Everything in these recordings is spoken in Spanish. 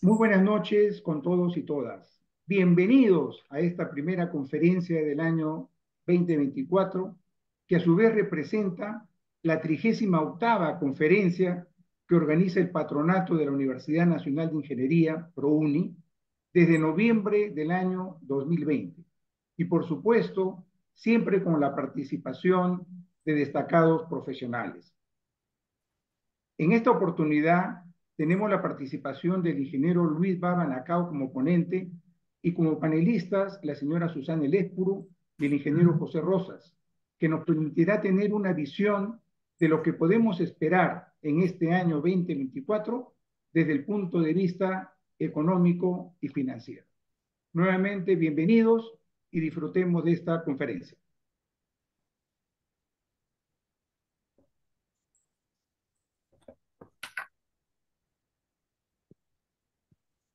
Muy buenas noches con todos y todas. Bienvenidos a esta primera conferencia del año 2024, que a su vez representa la 38ª conferencia que organiza el Patronato de la Universidad Nacional de Ingeniería, ProUni, desde noviembre del año 2020. Y por supuesto, siempre con la participación de destacados profesionales. En esta oportunidad tenemos la participación del ingeniero Luis Baba Nacao como ponente y como panelistas la señora Susana Elespuru y el ingeniero José Rosas, que nos permitirá tener una visión de lo que podemos esperar en este año 2024 desde el punto de vista económico y financiero. Nuevamente, bienvenidos y disfrutemos de esta conferencia.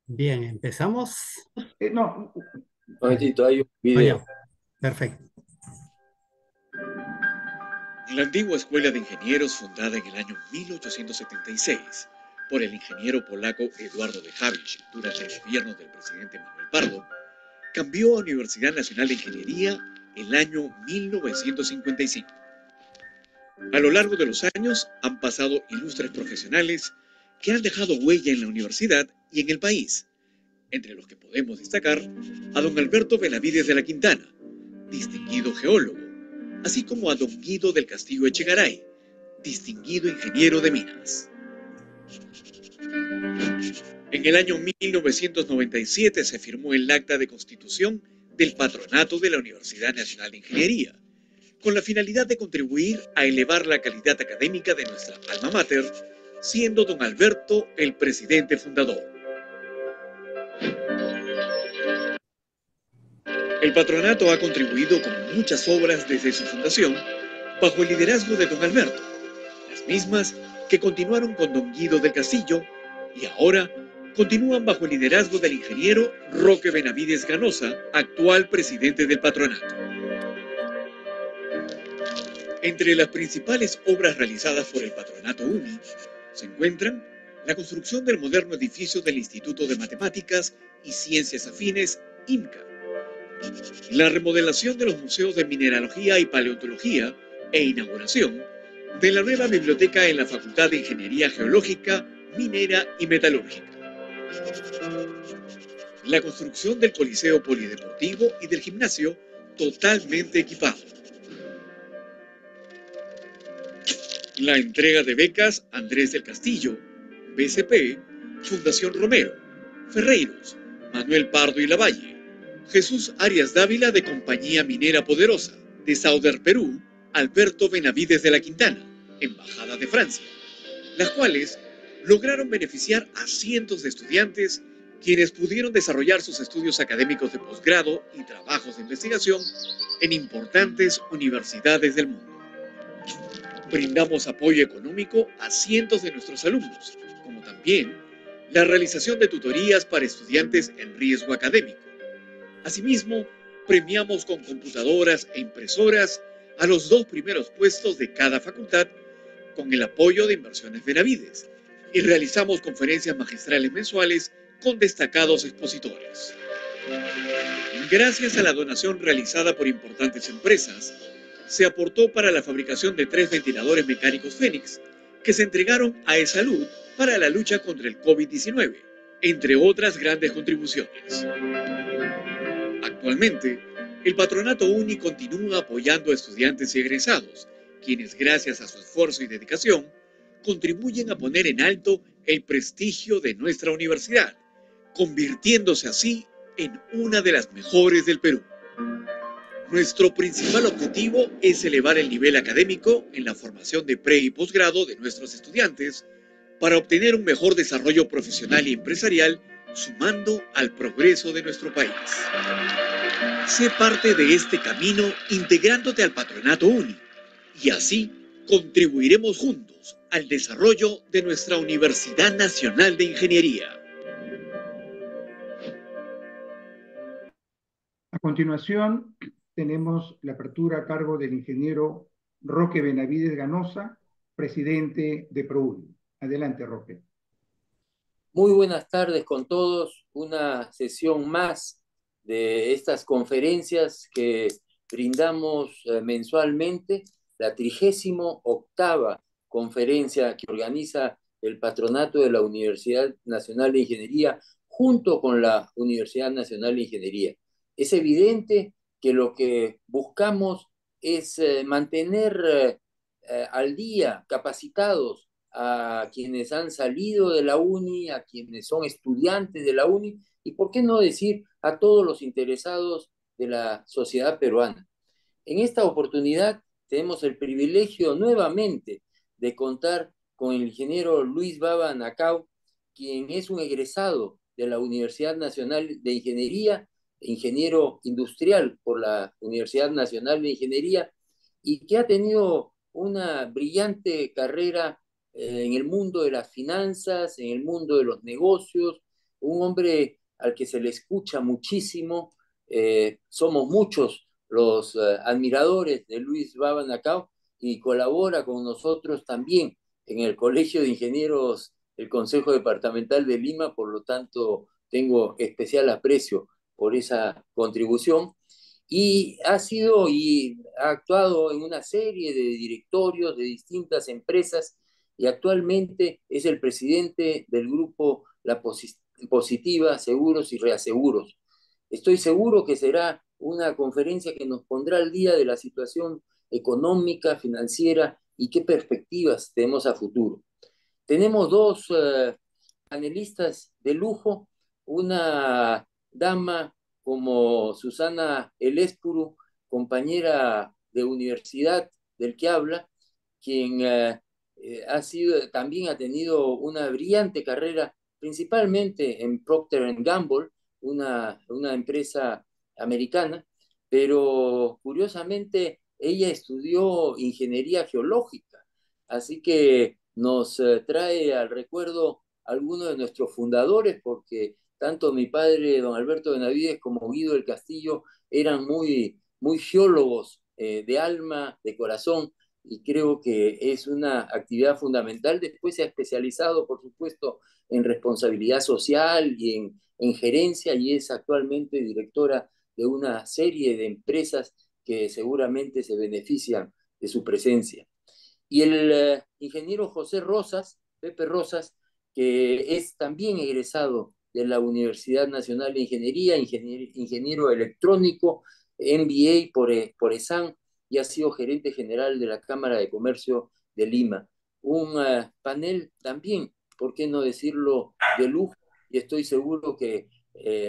Bien, empezamos. No, Un momentito, hay un Ah, ya. video. Perfecto. La antigua escuela de ingenieros, fundada en el año 1876 por el ingeniero polaco Eduardo de Havilland durante el gobierno del presidente Manuel Pardo, cambió a Universidad Nacional de Ingeniería el año 1955. A lo largo de los años han pasado ilustres profesionales que han dejado huella en la universidad y en el país, entre los que podemos destacar a don Alberto Benavides de la Quintana, distinguido geólogo, así como a don Guido del Castillo Echegaray, distinguido ingeniero de minas. En el año 1997 se firmó el acta de constitución del Patronato de la Universidad Nacional de Ingeniería, con la finalidad de contribuir a elevar la calidad académica de nuestra alma mater, siendo don Alberto el presidente fundador. El patronato ha contribuido con muchas obras desde su fundación, bajo el liderazgo de don Alberto, las mismas que continuaron con don Guido del Castillo y ahora continúan bajo el liderazgo del ingeniero Roque Benavides Ganosa, actual presidente del patronato. Entre las principales obras realizadas por el Patronato UNI se encuentran la construcción del moderno edificio del Instituto de Matemáticas y Ciencias Afines, IMCA, la remodelación de los museos de mineralogía y paleontología e inauguración de la nueva biblioteca en la Facultad de Ingeniería Geológica, Minera y Metalúrgica, la construcción del Coliseo Polideportivo y del gimnasio totalmente equipado, la entrega de becas Andrés del Castillo, BCP, Fundación Romero, Ferreiros, Manuel Pardo y Lavalle, Jesús Arias Dávila de Compañía Minera Poderosa, de Sauder, Perú, Alberto Benavides de la Quintana, Embajada de Francia, las cuales lograron beneficiar a cientos de estudiantes quienes pudieron desarrollar sus estudios académicos de posgrado y trabajos de investigación en importantes universidades del mundo. Brindamos apoyo económico a cientos de nuestros alumnos, como también la realización de tutorías para estudiantes en riesgo académico. Asimismo, premiamos con computadoras e impresoras a los 2 primeros puestos de cada facultad con el apoyo de Inversiones Benavides y realizamos conferencias magistrales mensuales con destacados expositores. Gracias a la donación realizada por importantes empresas, se aportó para la fabricación de 3 ventiladores mecánicos Fénix que se entregaron a eSalud para la lucha contra el COVID-19, entre otras grandes contribuciones. Actualmente, el Patronato UNI continúa apoyando a estudiantes y egresados, quienes gracias a su esfuerzo y dedicación contribuyen a poner en alto el prestigio de nuestra universidad, convirtiéndose así en una de las mejores del Perú. Nuestro principal objetivo es elevar el nivel académico en la formación de pre y posgrado de nuestros estudiantes para obtener un mejor desarrollo profesional y empresarial, sumando al progreso de nuestro país. Sé parte de este camino integrándote al Patronato UNI y así contribuiremos juntos al desarrollo de nuestra Universidad Nacional de Ingeniería. a continuación, tenemos la apertura a cargo del ingeniero Roque Benavides Ganosa, presidente de ProUni. Adelante, Roque. Muy buenas tardes con todos. Una sesión más de estas conferencias que brindamos mensualmente, la 38ª conferencia que organiza el Patronato de la Universidad Nacional de Ingeniería junto con la Universidad Nacional de Ingeniería. Es evidente que lo que buscamos es mantener al día, capacitados a quienes han salido de la UNI, a quienes son estudiantes de la UNI, y por qué no decir a todos los interesados de la sociedad peruana. En esta oportunidad tenemos el privilegio nuevamente de contar con el ingeniero Luis Baba Nacao, quien es un egresado de la Universidad Nacional de Ingeniería, ingeniero industrial por la Universidad Nacional de Ingeniería, y que ha tenido una brillante carrera en el mundo de las finanzas, en el mundo de los negocios, un hombre al que se le escucha muchísimo. Somos muchos los admiradores de Luis Baba Nacao y colabora con nosotros también en el Colegio de Ingenieros del Consejo Departamental de Lima, por lo tanto tengo especial aprecio por esa contribución. Y ha sido y ha actuado en una serie de directorios de distintas empresas y actualmente es el presidente del grupo La Positiva Seguros y Reaseguros. Estoy seguro que será una conferencia que nos pondrá al día de la situación económica, financiera y qué perspectivas tenemos a futuro. Tenemos dos panelistas de lujo, una dama como Susana Elespuru, compañera de universidad del que habla, quien también ha tenido una brillante carrera, principalmente en Procter Gamble, una empresa americana, pero curiosamente ella estudió ingeniería geológica, así que nos trae al recuerdo algunos de nuestros fundadores, porque tanto mi padre, don Alberto Benavides, como Guido del Castillo eran muy geólogos de alma, de corazón, y creo que es una actividad fundamental. Después se ha especializado, por supuesto, en responsabilidad social y en gerencia, y es actualmente directora de una serie de empresas que seguramente se benefician de su presencia. Y el ingeniero José Rosas, Pepe Rosas, que es también egresado de la Universidad Nacional de Ingeniería, ingeniero electrónico, MBA por ESAN, y ha sido gerente general de la Cámara de Comercio de Lima. Un panel también, por qué no decirlo, de lujo, y estoy seguro que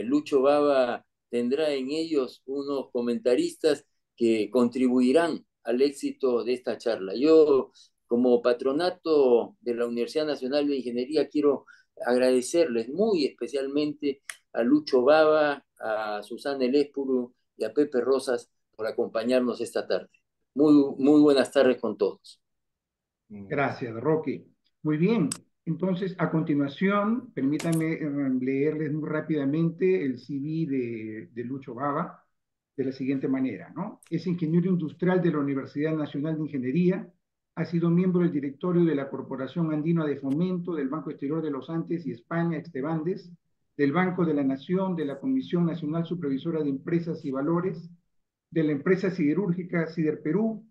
Lucho Baba tendrá en ellos unos comentaristas que contribuirán al éxito de esta charla. Yo, como patronato de la Universidad Nacional de Ingeniería, quiero agradecerles muy especialmente a Lucho Baba, a Susana Elespuru y a Pepe Rosas por acompañarnos esta tarde. Muy buenas tardes con todos. Gracias, Roque. Muy bien. Entonces, a continuación, permítanme leerles muy rápidamente el CV de Lucho Baba de la siguiente manera, ¿no? Es ingeniero industrial de la Universidad Nacional de Ingeniería, ha sido miembro del directorio de la Corporación Andina de Fomento, del Banco Exterior de los Andes y España, Extebandes, del Banco de la Nación, de la Comisión Nacional Supervisora de Empresas y Valores, de la empresa siderúrgica Siderperú,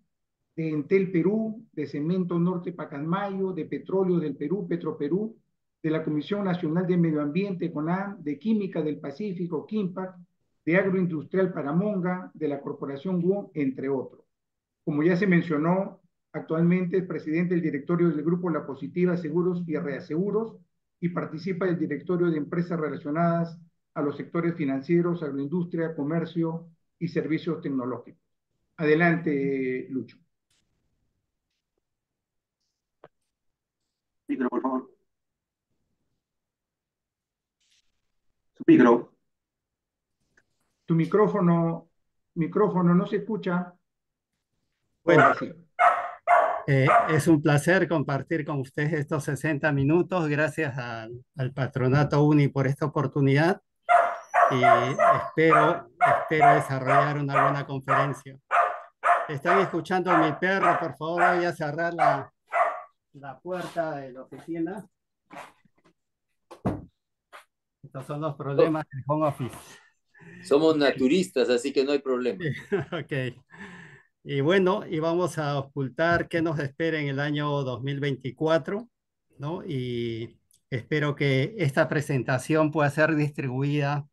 de Entel Perú, de Cemento Norte Pacasmayo, de Petróleo del Perú, Petroperú, de la Comisión Nacional de Medio Ambiente, CONAM, de Química del Pacífico, Químpac, de Agroindustrial Paramonga, de la Corporación WOM, entre otros. Como ya se mencionó, actualmente es presidente del directorio del Grupo La Positiva Seguros y Reaseguros y participa del directorio de empresas relacionadas a los sectores financieros, agroindustria, comercio y servicios tecnológicos. Adelante, Lucho. Micro, por favor. Su micro. Tu micrófono no se escucha. Bueno, Ahora sí. es un placer compartir con ustedes estos 60 minutos. Gracias al Patronato UNI por esta oportunidad y espero desarrollar una buena conferencia. Están escuchando a mi perro, por favor voy a cerrar la puerta de la oficina. Estos son los problemas del home office. Somos naturistas, así que no hay problema. Ok. Y bueno, y vamos a ocultar qué nos espera en el año 2024, ¿no? Y espero que esta presentación pueda ser distribuida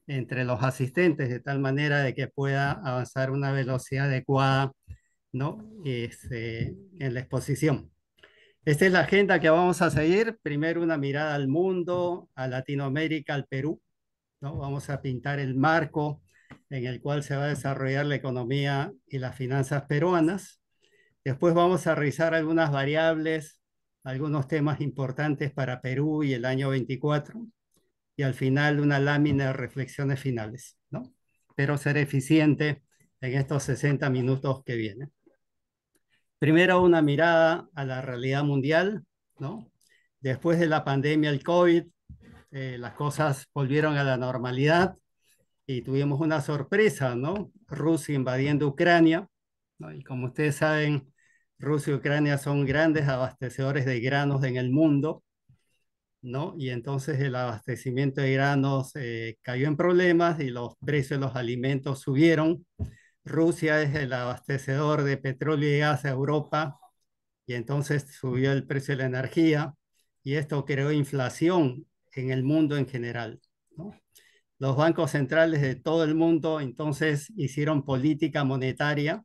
entre los asistentes de tal manera de que pueda avanzar a una velocidad adecuada, ¿no? En la exposición. Esta es la agenda que vamos a seguir. Primero una mirada al mundo, a Latinoamérica, al Perú, ¿no? Vamos a pintar el marco en el cual se va a desarrollar la economía y las finanzas peruanas. Después vamos a revisar algunas variables, algunos temas importantes para Perú y el año 24. Y al final una lámina de reflexiones finales, ¿no? Espero ser eficiente en estos 60 minutos que vienen. Primero una mirada a la realidad mundial, ¿no? Después de la pandemia, el COVID, las cosas volvieron a la normalidad y tuvimos una sorpresa, ¿no? Rusia invadiendo Ucrania, ¿no? Y como ustedes saben, Rusia y Ucrania son grandes abastecedores de granos en el mundo, ¿no? Y entonces el abastecimiento de granos cayó en problemas y los precios de los alimentos subieron. Rusia es el abastecedor de petróleo y gas a Europa y entonces subió el precio de la energía y esto creó inflación en el mundo en general, ¿no? Los bancos centrales de todo el mundo entonces hicieron política monetaria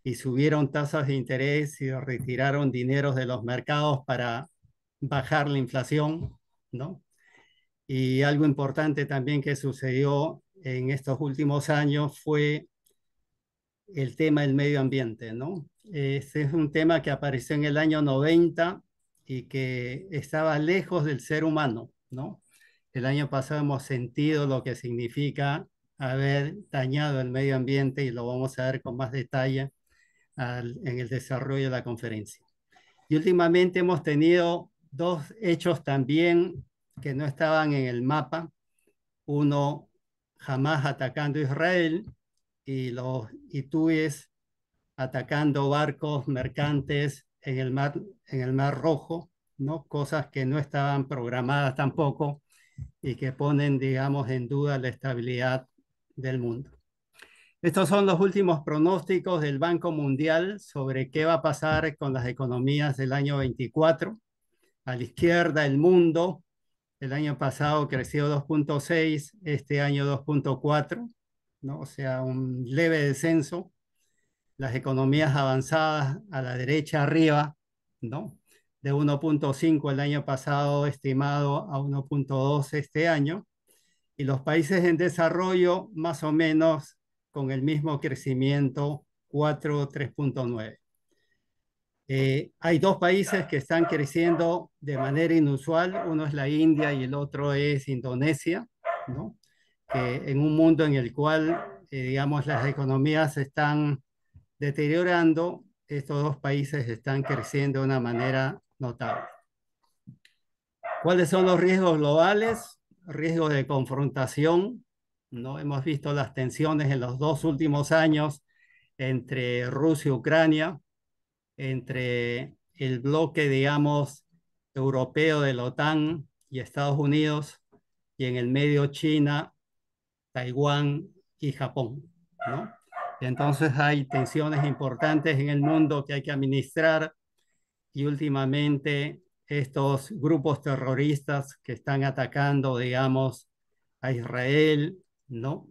y subieron tasas de interés y retiraron dineros de los mercados para bajar la inflación, ¿no? Y algo importante también que sucedió en estos últimos años fue el tema del medio ambiente, ¿no? Este es un tema que apareció en el año 90 y que estaba lejos del ser humano, ¿no? El año pasado hemos sentido lo que significa haber dañado el medio ambiente y lo vamos a ver con más detalle en el desarrollo de la conferencia. Y últimamente hemos tenido dos hechos también que no estaban en el mapa. Uno, Hamás atacando Israel y los hutúes atacando barcos mercantes en el mar Rojo, ¿no? Cosas que no estaban programadas tampoco y que ponen, digamos, en duda la estabilidad del mundo. Estos son los últimos pronósticos del Banco Mundial sobre qué va a pasar con las economías del año 24. A la izquierda, el mundo. El año pasado creció 2.6, este año 2.4, ¿no? O sea, un leve descenso. Las economías avanzadas a la derecha arriba, ¿no? De 1.5 el año pasado, estimado a 1.2 este año. Y los países en desarrollo, más o menos con el mismo crecimiento, 4, 3.9. Hay dos países que están creciendo de manera inusual, uno es la India y el otro es Indonesia, ¿no? Que en un mundo en el cual, digamos, las economías se están deteriorando, estos dos países están creciendo de una manera notable. ¿Cuáles son los riesgos globales? Riesgos de confrontación, ¿no? Hemos visto las tensiones en los dos últimos años entre Rusia y Ucrania, entre el bloque, digamos, europeo de la OTAN y Estados Unidos, y en el medio China, Taiwán y Japón, ¿no? Entonces hay tensiones importantes en el mundo que hay que administrar y últimamente estos grupos terroristas que están atacando, digamos, a Israel, ¿no?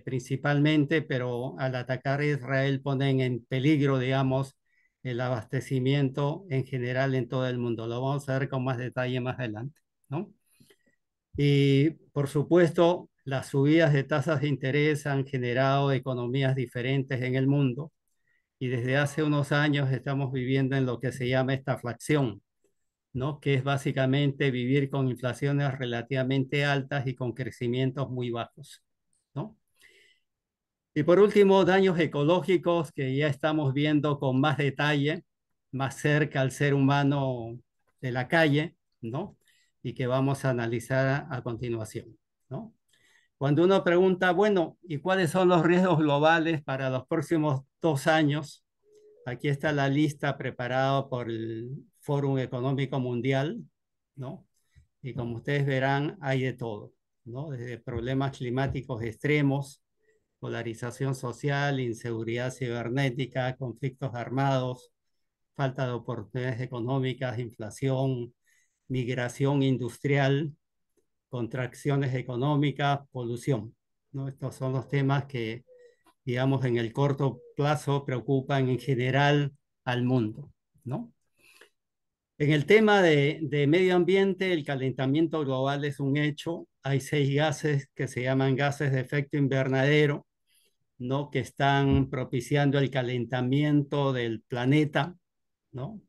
Principalmente, pero al atacar a Israel ponen en peligro, digamos, el abastecimiento en general en todo el mundo. Lo vamos a ver con más detalle más adelante, ¿no? Y por supuesto, las subidas de tasas de interés han generado economías diferentes en el mundo y desde hace unos años estamos viviendo en lo que se llama estaflación, ¿no? Que es básicamente vivir con inflaciones relativamente altas y con crecimientos muy bajos, ¿no? Y por último, daños ecológicos que ya estamos viendo con más detalle, más cerca al ser humano de la calle, ¿no? Y que vamos a analizar a continuación, ¿no? Cuando uno pregunta, bueno, ¿y cuáles son los riesgos globales para los próximos 2 años? Aquí está la lista preparada por el Fórum Económico Mundial, ¿no? Y como ustedes verán, hay de todo, ¿no? Desde problemas climáticos extremos, polarización social, inseguridad cibernética, conflictos armados, falta de oportunidades económicas, inflación, migración industrial, contracciones económicas, polución, ¿no? Estos son los temas que, digamos, en el corto plazo preocupan en general al mundo, ¿no? En el tema de medio ambiente, el calentamiento global es un hecho. Hay 6 gases que se llaman gases de efecto invernadero, ¿no? Que están propiciando el calentamiento del planeta, ¿no?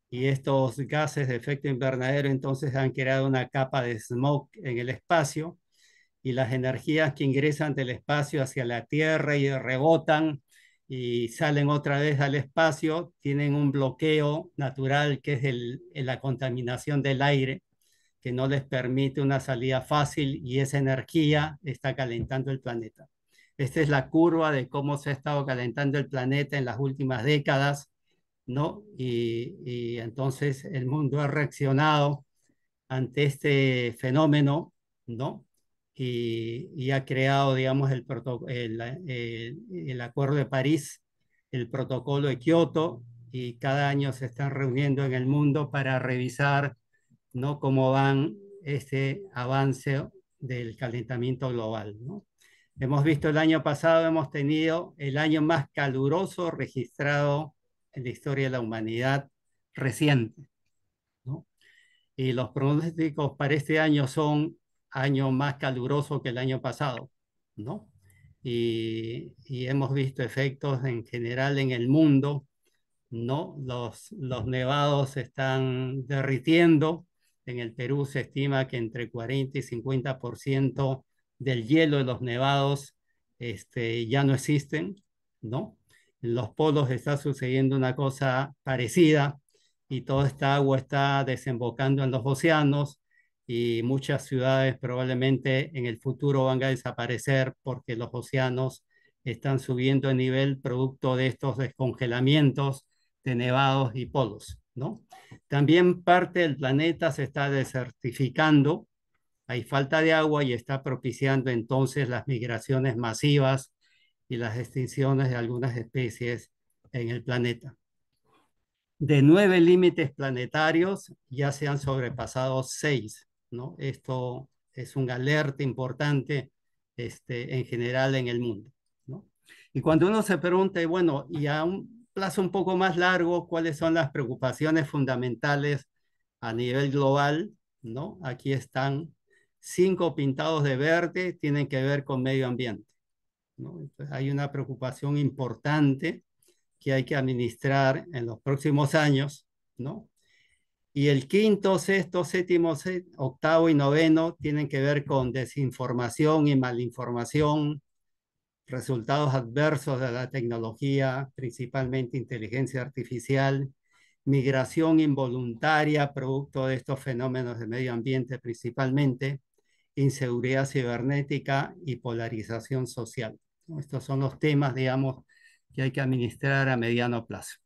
Y estos gases de efecto invernadero entonces han creado una capa de smog en el espacio y las energías que ingresan del espacio hacia la Tierra y rebotan y salen otra vez al espacio, tienen un bloqueo natural que es la contaminación del aire, que no les permite una salida fácil y esa energía está calentando el planeta. Esta es la curva de cómo se ha estado calentando el planeta en las últimas décadas, ¿no? Y entonces el mundo ha reaccionado ante este fenómeno, ¿no? Y ha creado, digamos, el Acuerdo de París, el Protocolo de Kioto, y cada año se están reuniendo en el mundo para revisar, ¿no? Cómo van este avance del calentamiento global, ¿no? Hemos visto el año pasado, hemos tenido el año más caluroso registrado en la historia de la humanidad reciente, ¿no? Y los pronósticos para este año son año más caluroso que el año pasado, ¿no? Y hemos visto efectos en general en el mundo, ¿no? Los nevados se están derritiendo. En el Perú se estima que entre 40 y 50% del hielo de los nevados ya no existen, ¿no? En los polos está sucediendo una cosa parecida y toda esta agua está desembocando en los océanos y muchas ciudades probablemente en el futuro van a desaparecer porque los océanos están subiendo de nivel producto de estos descongelamientos de nevados y polos, ¿no? También parte del planeta se está desertificando, hay falta de agua y está propiciando entonces las migraciones masivas y las extinciones de algunas especies en el planeta. De 9 límites planetarios ya se han sobrepasado 6, ¿no? Esto es un alerta importante en general en el mundo, ¿no? Y cuando uno se pregunta, bueno, y a un plazo un poco más largo, ¿cuáles son las preocupaciones fundamentales a nivel global? ¿No? Aquí están 5 pintados de verde, tienen que ver con medio ambiente, ¿no? Entonces, hay una preocupación importante que hay que administrar en los próximos años, ¿no? Y el quinto, sexto, séptimo, octavo y noveno tienen que ver con desinformación y malinformación, resultados adversos de la tecnología, principalmente inteligencia artificial, migración involuntaria, producto de estos fenómenos de medio ambiente principalmente, inseguridad cibernética y polarización social. Estos son los temas, digamos, que hay que administrar a mediano plazo.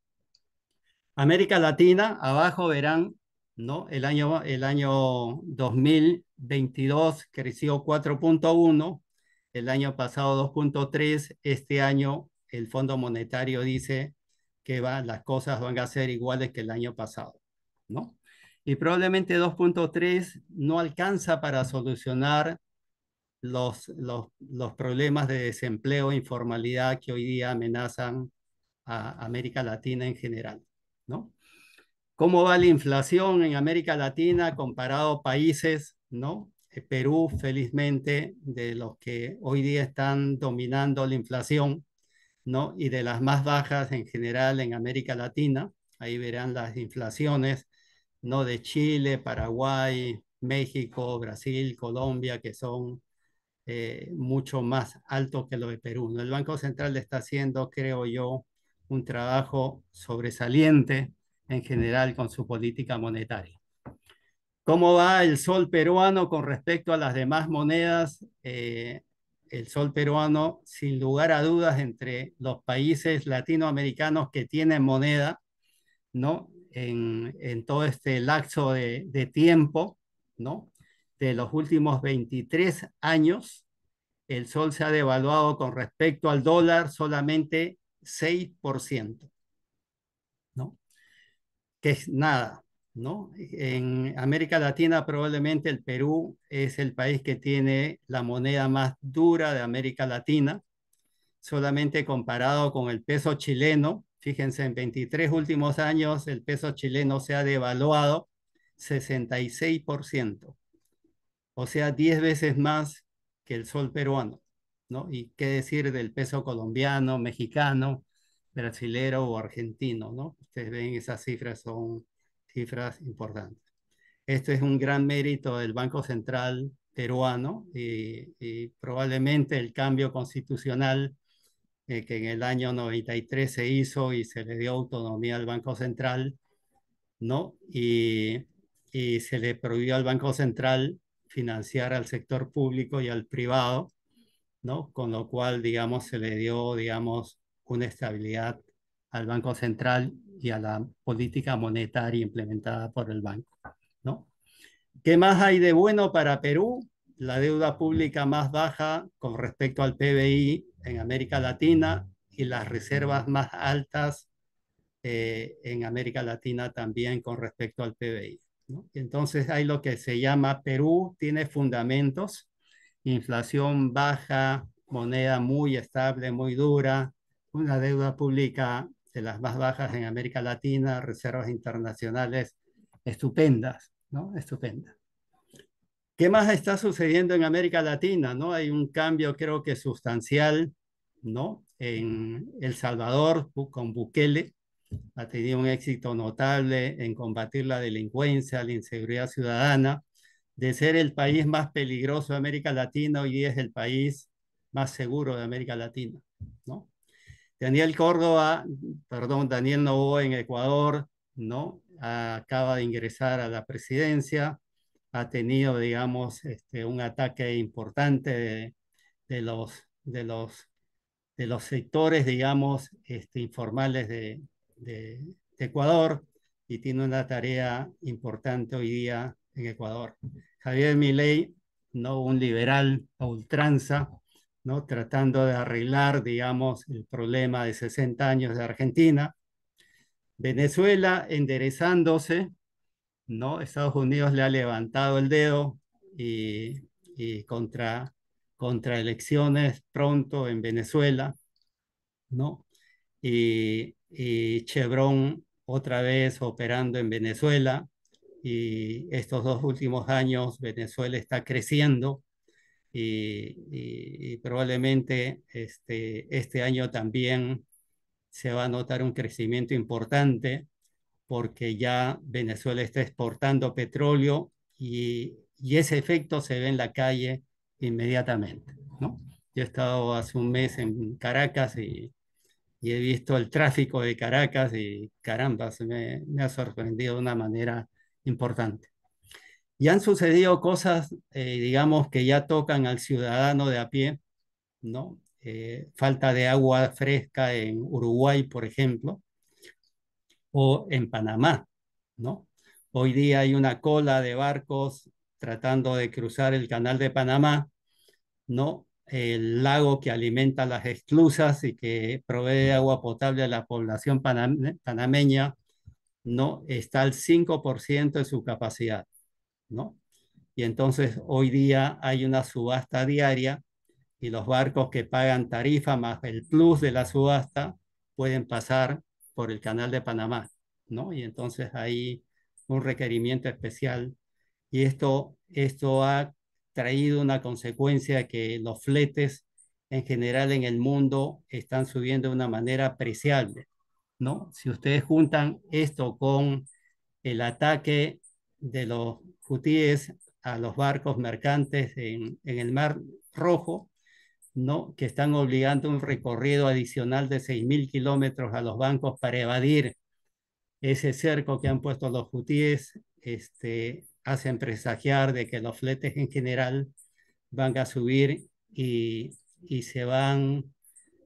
América Latina, abajo verán, ¿no? El año 2022 creció 4.1, el año pasado 2.3, este año el Fondo Monetario dice que las cosas van a ser iguales que el año pasado, ¿no? Y probablemente 2.3 no alcanza para solucionar los problemas de desempleo e informalidad que hoy día amenazan a América Latina en general, ¿no? ¿Cómo va la inflación en América Latina comparado a países, ¿no? Perú, felizmente, de los que hoy día están dominando la inflación, ¿no? Y de las más bajas en general en América Latina. Ahí verán las inflaciones, ¿no? De Chile, Paraguay, México, Brasil, Colombia, que son mucho más altos que los de Perú, ¿no? El Banco Central está haciendo, creo yo, un trabajo sobresaliente en general con su política monetaria. ¿Cómo va el sol peruano con respecto a las demás monedas? El sol peruano, sin lugar a dudas, entre los países latinoamericanos que tienen moneda, ¿no? en todo este lapso de tiempo, ¿no? De los últimos 23 años, el sol se ha devaluado con respecto al dólar solamente 6%, ¿no? Que es nada, ¿no? En América Latina probablemente el Perú es el país que tiene la moneda más dura de América Latina, solamente comparado con el peso chileno. Fíjense, en 23 últimos años el peso chileno se ha devaluado 66%, o sea, 10 veces más que el sol peruano, ¿no? Y qué decir del peso colombiano, mexicano, brasilero o argentino, ¿no? Ustedes ven, esas cifras son cifras importantes. Este es un gran mérito del Banco Central peruano y probablemente el cambio constitucional que en el año 93 se hizo y se le dio autonomía al Banco Central, ¿no? Y se le prohibió al Banco Central financiar al sector público y al privado, ¿no? Con lo cual, digamos, se le dio, digamos, una estabilidad al Banco Central y a la política monetaria implementada por el banco, ¿no? ¿Qué más hay de bueno para Perú? La deuda pública más baja con respecto al PBI en América Latina y las reservas más altas en América Latina también con respecto al PBI, ¿no? Entonces hay lo que se llama Perú, tiene fundamentos, inflación baja, moneda muy estable, muy dura, una deuda pública de las más bajas en América Latina, reservas internacionales estupendas, ¿no? Estupendas. ¿Qué más está sucediendo en América Latina? ¿No? Hay un cambio, creo que sustancial, ¿no? En El Salvador, con Bukele, ha tenido un éxito notable en combatir la delincuencia, la inseguridad ciudadana. De ser el país más peligroso de América Latina, hoy día es el país más seguro de América Latina, ¿no? Daniel Noboa en Ecuador, ¿no? Acaba de ingresar a la presidencia, ha tenido, digamos, un ataque importante de los, de los, de los sectores, digamos, informales de Ecuador y tiene una tarea importante hoy día en Ecuador. Javier Milei, ¿no? Un liberal a ultranza, ¿no? Tratando de arreglar, digamos, el problema de 60 años de Argentina. Venezuela enderezándose, ¿no? Estados Unidos le ha levantado el dedo y contra elecciones pronto en Venezuela, ¿no? Y Chevron otra vez operando en Venezuela y estos 2 últimos años Venezuela está creciendo y probablemente este año también se va a notar un crecimiento importante porque ya Venezuela está exportando petróleo y ese efecto se ve en la calle inmediatamente, ¿no? Yo he estado hace un mes en Caracas y he visto el tráfico de Caracas y caramba, me ha sorprendido de una manera importante. Y han sucedido cosas, digamos, que ya tocan al ciudadano de a pie, ¿no? Falta de agua fresca en Uruguay, por ejemplo, o en Panamá, ¿no? Hoy día hay una cola de barcos tratando de cruzar el canal de Panamá, ¿no? El lago que alimenta las esclusas y que provee agua potable a la población panameña, ¿no? Está al 5% de su capacidad, ¿no? Y entonces hoy día hay una subasta diaria y los barcos que pagan tarifa más el plus de la subasta pueden pasar por el canal de Panamá, ¿no? Y entonces hay un requerimiento especial y esto ha traído una consecuencia que los fletes en general en el mundo están subiendo de una manera apreciable, ¿no? Si ustedes juntan esto con el ataque de los hutíes a los barcos mercantes en el Mar Rojo, ¿no? Que están obligando un recorrido adicional de 6.000 kilómetros a los bancos para evadir ese cerco que han puesto los hutíes, hacen presagiar de que los fletes en general van a subir y se van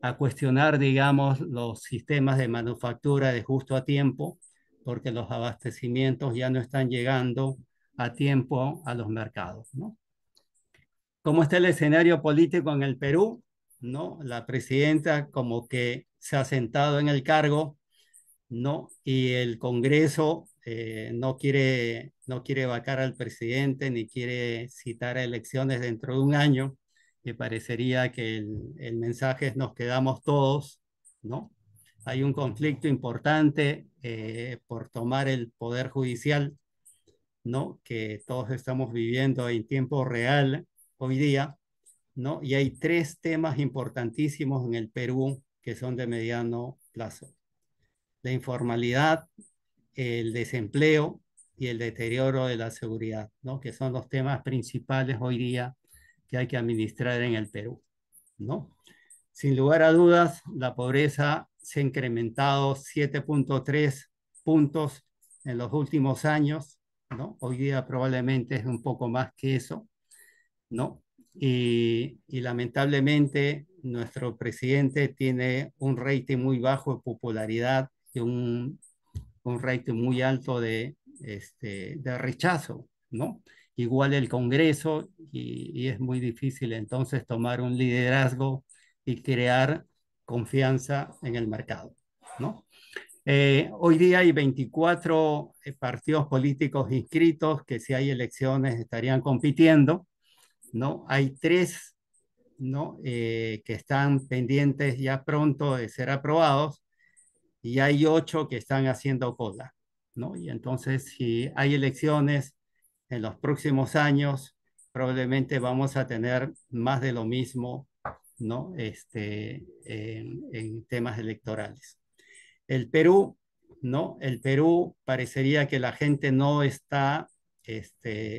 a cuestionar, digamos, los sistemas de manufactura de justo a tiempo porque los abastecimientos ya no están llegando a tiempo a los mercados, ¿no? ¿Cómo está el escenario político en el Perú? ¿No? La presidenta como que se ha sentado en el cargo, ¿no? Y el Congreso no quiere vacar al presidente ni quiere citar a elecciones dentro de un año. Me parecería que el mensaje es nos quedamos todos, ¿no? Hay un conflicto importante por tomar el poder judicial, ¿no? Que todos estamos viviendo en tiempo real hoy día, ¿no? Y hay tres temas importantísimos en el Perú que son de mediano plazo: la informalidad, el desempleo y el deterioro de la seguridad, ¿no? Que son los temas principales hoy día que hay que administrar en el Perú, ¿no? Sin lugar a dudas, la pobreza se ha incrementado 7.3 puntos en los últimos años, ¿no? Hoy día probablemente es un poco más que eso, ¿no? Y lamentablemente nuestro presidente tiene un rating muy bajo de popularidad y un rating muy alto de rechazo, ¿no? Igual el Congreso y es muy difícil entonces tomar un liderazgo y crear confianza en el mercado, ¿no? Hoy día hay 24 partidos políticos inscritos que si hay elecciones estarían compitiendo, ¿no? Hay tres, ¿no? Que están pendientes ya pronto de ser aprobados y hay 8 que están haciendo cola, ¿no? Y entonces, si hay elecciones en los próximos años, probablemente vamos a tener más de lo mismo, ¿no? En temas electorales. El Perú, ¿no? El Perú parecería que la gente no está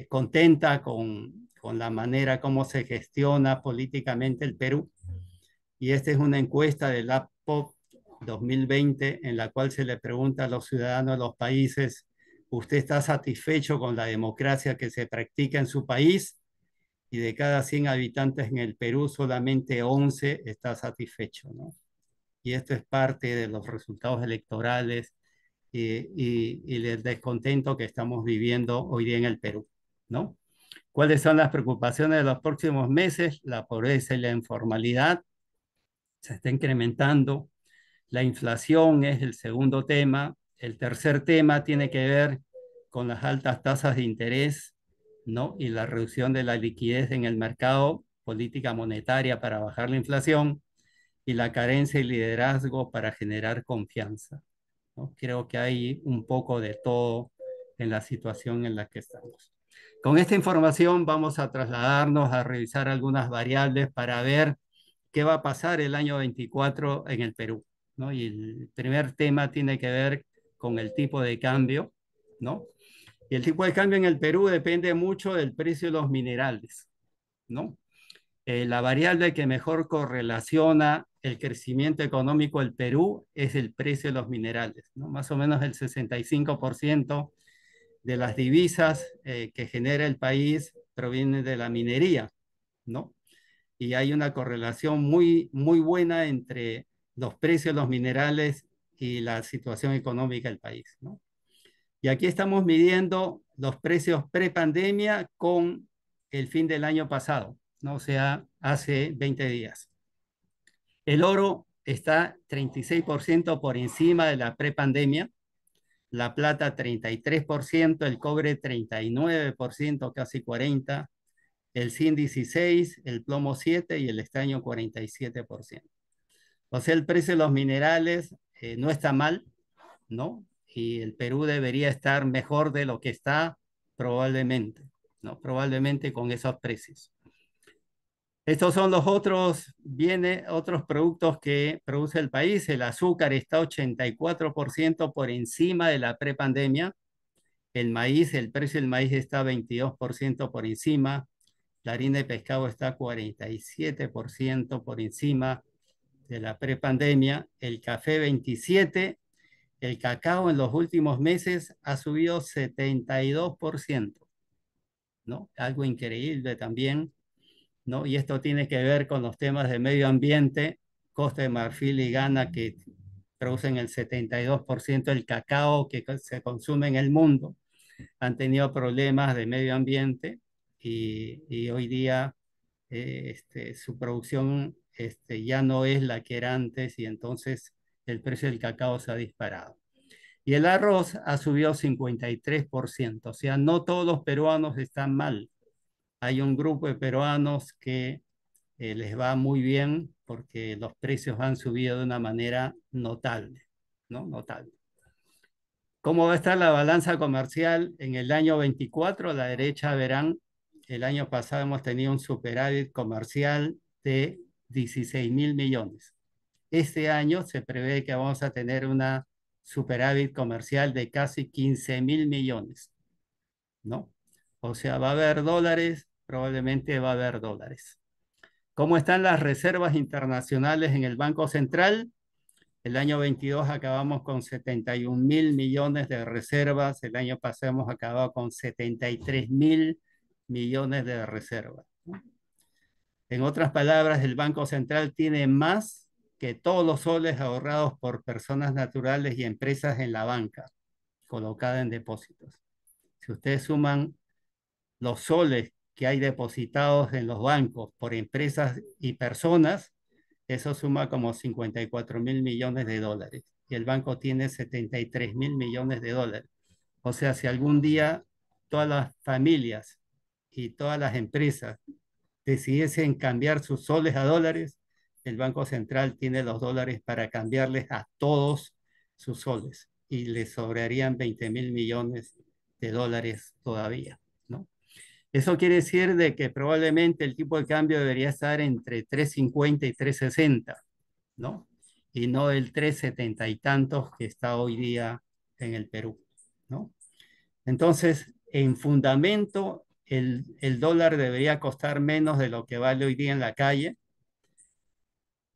contenta con la manera como se gestiona políticamente el Perú. Y esta es una encuesta de la POP 2020 en la cual se le pregunta a los ciudadanos de los países: ¿usted está satisfecho con la democracia que se practica en su país? Y de cada 100 habitantes en el Perú, solamente 11 está satisfecho, ¿no? Y esto es parte de los resultados electorales y del descontento que estamos viviendo hoy día en el Perú, ¿no? ¿Cuáles son las preocupaciones de los próximos meses? La pobreza y la informalidad se está incrementando. La inflación es el segundo tema. El tercer tema tiene que ver con las altas tasas de interés, ¿no? Y la reducción de la liquidez en el mercado, política monetaria para bajar la inflación y la carencia de liderazgo para generar confianza, ¿no? Creo que hay un poco de todo en la situación en la que estamos. Con esta información vamos a trasladarnos a revisar algunas variables para ver qué va a pasar el año 24 en el Perú, ¿no? Y el primer tema tiene que ver con el tipo de cambio, ¿no? Y el tipo de cambio en el Perú depende mucho del precio de los minerales, ¿no? La variable que mejor correlaciona el crecimiento económico del Perú es el precio de los minerales, ¿no? Más o menos el 65% de las divisas que genera el país provienen de la minería, ¿no? Y hay una correlación muy, muy buena entre los precios de los minerales y la situación económica del país, ¿no? Y aquí estamos midiendo los precios prepandemia con el fin del año pasado, ¿no? O sea, hace 20 días. El oro está 36% por encima de la prepandemia, la plata 33%, el cobre 39%, casi 40%, el zinc 16%, el plomo 7% y el estaño 47%. O sea, el precio de los minerales no está mal, ¿no? Y el Perú debería estar mejor de lo que está probablemente, ¿no? Probablemente con esos precios. Estos son los otros bienes, otros productos que produce el país. El azúcar está 84% por encima de la prepandemia. El maíz, el precio del maíz está 22% por encima. La harina de pescado está 47% por encima de la prepandemia. El café 27%. El cacao en los últimos meses ha subido 72%, ¿no? Algo increíble también, ¿no? Y esto tiene que ver con los temas de medio ambiente, Costa de Marfil y Ghana, que producen el 72% del cacao que se consume en el mundo, han tenido problemas de medio ambiente y hoy día su producción ya no es la que era antes y entonces el precio del cacao se ha disparado. Y el arroz ha subido 53%, o sea, no todos los peruanos están mal. Hay un grupo de peruanos que les va muy bien porque los precios han subido de una manera notable, ¿no? Notable. ¿Cómo va a estar la balanza comercial en el año 24? A la derecha verán, el año pasado hemos tenido un superávit comercial de 16.000 millones. Este año se prevé que vamos a tener una superávit comercial de casi 15.000 millones, ¿no? O sea, va a haber dólares, probablemente va a haber dólares. ¿Cómo están las reservas internacionales en el Banco Central? El año 22 acabamos con 71.000 millones de reservas. El año pasado hemos acabado con 73.000 millones de reservas. En otras palabras, el Banco Central tiene más que todos los soles ahorrados por personas naturales y empresas en la banca, colocada en depósitos. Si ustedes suman los soles que hay depositados en los bancos por empresas y personas, eso suma como 54.000 millones de dólares. Y el banco tiene 73.000 millones de dólares. O sea, si algún día todas las familias y todas las empresas decidiesen cambiar sus soles a dólares, el Banco Central tiene los dólares para cambiarles a todos sus soles y les sobrarían 20.000 millones de dólares todavía, ¿no? Eso quiere decir de que probablemente el tipo de cambio debería estar entre 3.50 y 3.60, ¿no? Y no el 3.70 y tantos que está hoy día en el Perú, ¿no? Entonces, en fundamento, el dólar debería costar menos de lo que vale hoy día en la calle.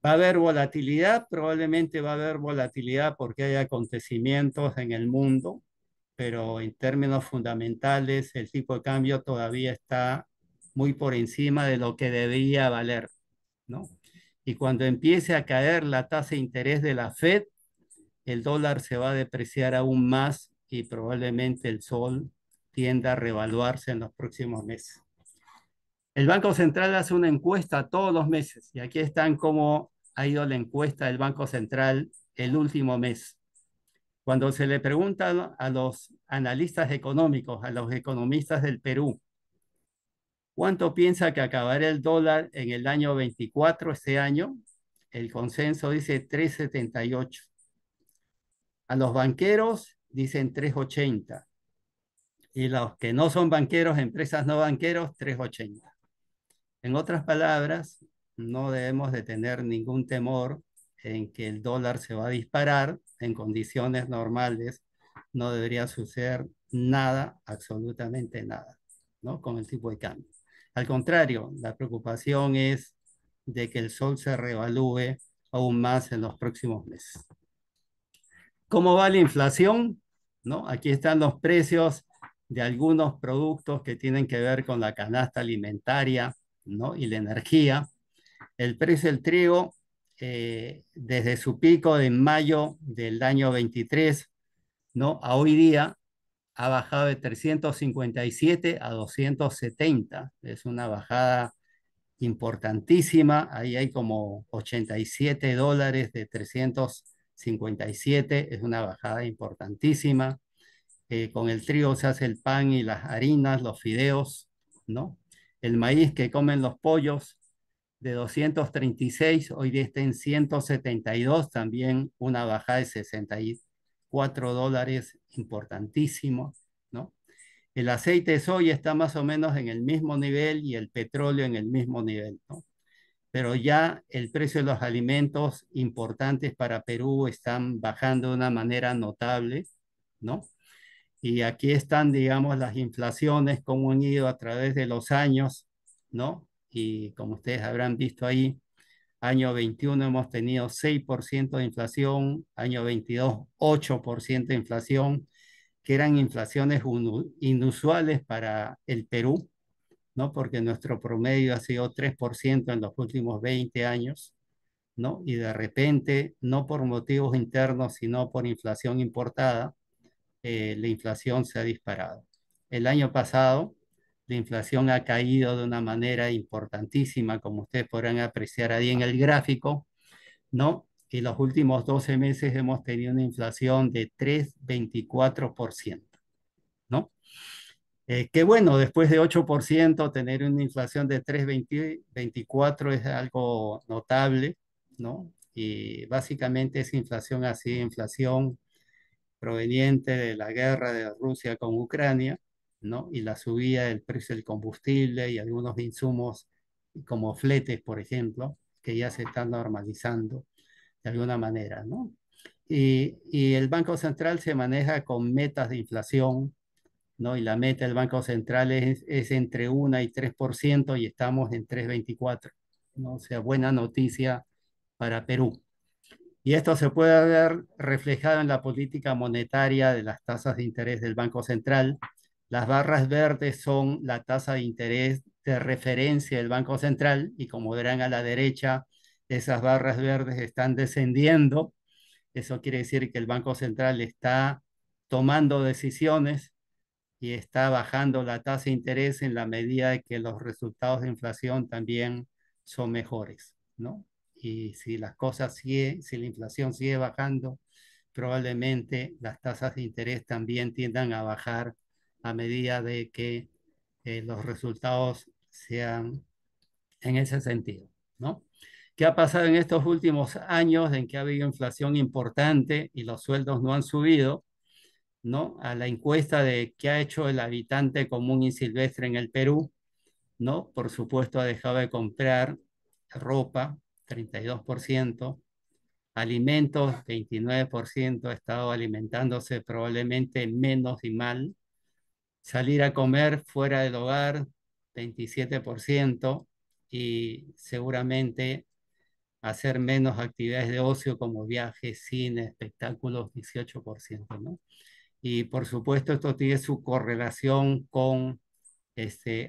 Va a haber volatilidad, probablemente va a haber volatilidad porque hay acontecimientos en el mundo, pero en términos fundamentales el tipo de cambio todavía está muy por encima de lo que debería valer, ¿no? Y cuando empiece a caer la tasa de interés de la Fed, el dólar se va a depreciar aún más y probablemente el sol tienda a revaluarse en los próximos meses. El Banco Central hace una encuesta todos los meses y aquí están cómo ha ido la encuesta del Banco Central el último mes. Cuando se le pregunta a los analistas económicos, a los economistas del Perú, ¿cuánto piensa que acabará el dólar en el año 24, este año? El consenso dice 3.78. A los banqueros dicen 3.80. Y los que no son banqueros, empresas no banqueros, 3.80. En otras palabras, no debemos de tener ningún temor en que el dólar se va a disparar en condiciones normales. No debería suceder nada, absolutamente nada, ¿no? Con el tipo de cambio. Al contrario, la preocupación es de que el sol se revalúe aún más en los próximos meses. ¿Cómo va la inflación? ¿No? Aquí están los precios de algunos productos que tienen que ver con la canasta alimentaria, ¿no? Y la energía. El precio del trigo, desde su pico de mayo del año 23, ¿no? A hoy día ha bajado de 357 a 270. Es una bajada importantísima. Ahí hay como 87 dólares de 357. Es una bajada importantísima. Con el trigo se hace el pan y las harinas, los fideos, ¿no? El maíz que comen los pollos, de 236, hoy día está en 172, también una bajada de 64 dólares, importantísimo, ¿no? El aceite de soya está más o menos en el mismo nivel y el petróleo en el mismo nivel, ¿no? Pero ya el precio de los alimentos importantes para Perú están bajando de una manera notable, ¿no? Y aquí están, digamos, las inflaciones, cómo han ido a través de los años, ¿no? Y como ustedes habrán visto ahí, año 21 hemos tenido 6% de inflación, año 22 8% de inflación, que eran inflaciones inusuales para el Perú, ¿no? Porque nuestro promedio ha sido 3% en los últimos 20 años, ¿no? Y de repente, no por motivos internos, sino por inflación importada, la inflación se ha disparado. El año pasado, la inflación ha caído de una manera importantísima, como ustedes podrán apreciar ahí en el gráfico, ¿no? Y los últimos 12 meses hemos tenido una inflación de 3,24%, ¿no? Que bueno, después de 8%, tener una inflación de 3,24 es algo notable, ¿no? Y básicamente esa inflación ha sido inflación proveniente de la guerra de Rusia con Ucrania, ¿no? Y la subida del precio del combustible y algunos insumos como fletes, por ejemplo, que ya se están normalizando de alguna manera, ¿no? Y el Banco Central se maneja con metas de inflación, ¿no? Y la meta del Banco Central es entre 1 y 3% y estamos en 3,24, ¿no? O sea, buena noticia para Perú. Y esto se puede ver reflejado en la política monetaria de las tasas de interés del Banco Central. Las barras verdes son la tasa de interés de referencia del Banco Central y como verán a la derecha, esas barras verdes están descendiendo. Eso quiere decir que el Banco Central está tomando decisiones y está bajando la tasa de interés en la medida de que los resultados de inflación también son mejores, ¿no? Y si las cosas si la inflación sigue bajando, probablemente las tasas de interés también tiendan a bajar a medida de que los resultados sean en ese sentido, ¿no? ¿Qué ha pasado en estos últimos años en que ha habido inflación importante y los sueldos no han subido? ¿No? A la encuesta de qué ha hecho el habitante común y silvestre en el Perú, ¿no? Por supuesto, ha dejado de comprar ropa, 32%, alimentos, 29%, ha estado alimentándose probablemente menos y mal, salir a comer fuera del hogar, 27%, y seguramente hacer menos actividades de ocio como viajes, cine, espectáculos, 18%, ¿no? Y por supuesto esto tiene su correlación con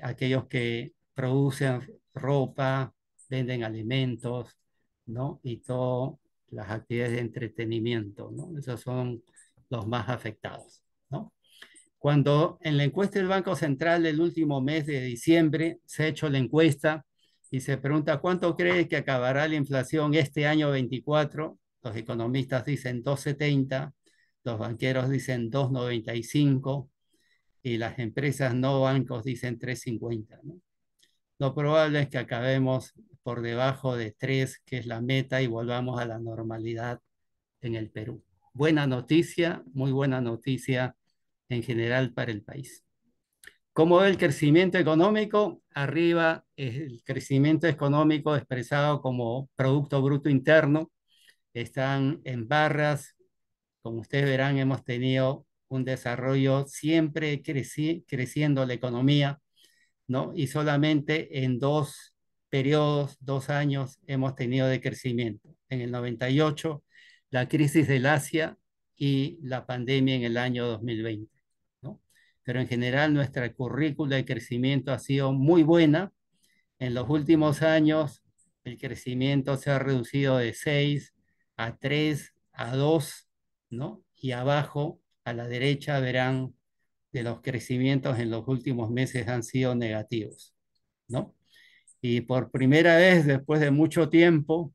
aquellos que producen ropa, venden alimentos, ¿no? Y todas las actividades de entretenimiento, ¿no? Esos son los más afectados, ¿no? Cuando en la encuesta del Banco Central del último mes de diciembre se ha hecho la encuesta y se pregunta cuánto cree que acabará la inflación este año 24, los economistas dicen 2,70, los banqueros dicen 2,95 y las empresas no bancos dicen 3,50, ¿no? Lo probable es que acabemos por debajo de 3, que es la meta, y volvamos a la normalidad en el Perú. Buena noticia, muy buena noticia en general para el país. ¿Cómo ve el crecimiento económico? Arriba es el crecimiento económico expresado como Producto Bruto Interno. Están en barras. Como ustedes verán, hemos tenido un desarrollo siempre creciendo la economía, ¿no? Y solamente en 2 periodos, 2 años, hemos tenido de crecimiento. En el 98, la crisis del Asia y la pandemia en el año 2020, ¿no? Pero en general nuestra currícula de crecimiento ha sido muy buena. En los últimos años el crecimiento se ha reducido de 6 a 3 a 2, ¿no? Y abajo a la derecha verán de los crecimientos en los últimos meses han sido negativos, ¿no? Y por primera vez después de mucho tiempo,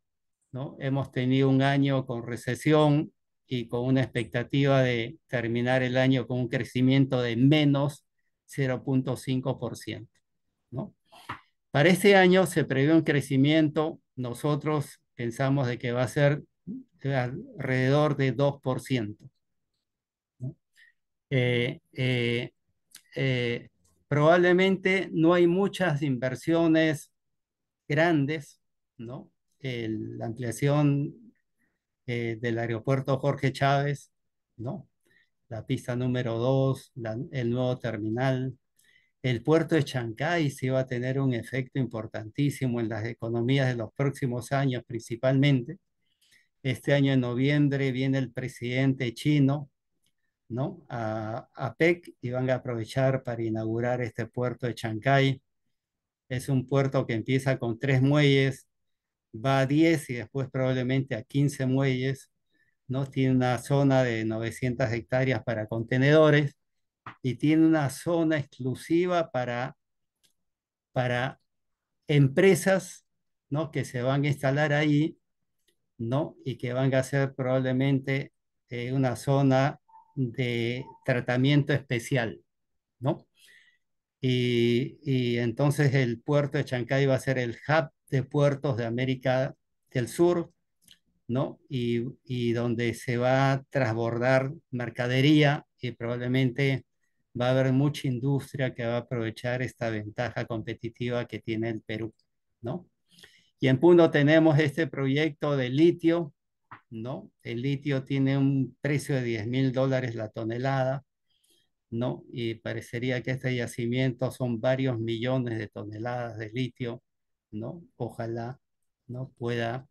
¿no? Hemos tenido un año con recesión y con una expectativa de terminar el año con un crecimiento de menos 0,5%, ¿no? Para este año se prevé un crecimiento, nosotros pensamos de que va a ser alrededor de 2%, ¿no? Eh, eh, eh, Probablemente no hay muchas inversiones grandes, ¿no? La ampliación del aeropuerto Jorge Chávez, ¿no? La pista número 2, el nuevo terminal. El puerto de Chancay sí va a tener un efecto importantísimo en las economías de los próximos años, principalmente. Este año en noviembre viene el presidente chino, ¿no? A PEC y van a aprovechar para inaugurar este puerto de Chancay. Es un puerto que empieza con 3 muelles va a 10 y después probablemente a 15 muelles, ¿no? Tiene una zona de 900 hectáreas para contenedores y tiene una zona exclusiva para empresas, ¿no? Que se van a instalar ahí, ¿no? Y que van a ser probablemente una zona de tratamiento especial, ¿no? Y entonces el puerto de Chancay va a ser el hub de puertos de América del Sur, ¿no? Y donde se va a transbordar mercadería y probablemente va a haber mucha industria que va a aprovechar esta ventaja competitiva que tiene el Perú, ¿no? Y en Puno tenemos este proyecto de litio, ¿no? El litio tiene un precio de $10.000 la tonelada, ¿no? Y parecería que este yacimiento son varios millones de toneladas de litio, ¿no? Ojalá, ¿no? Pueda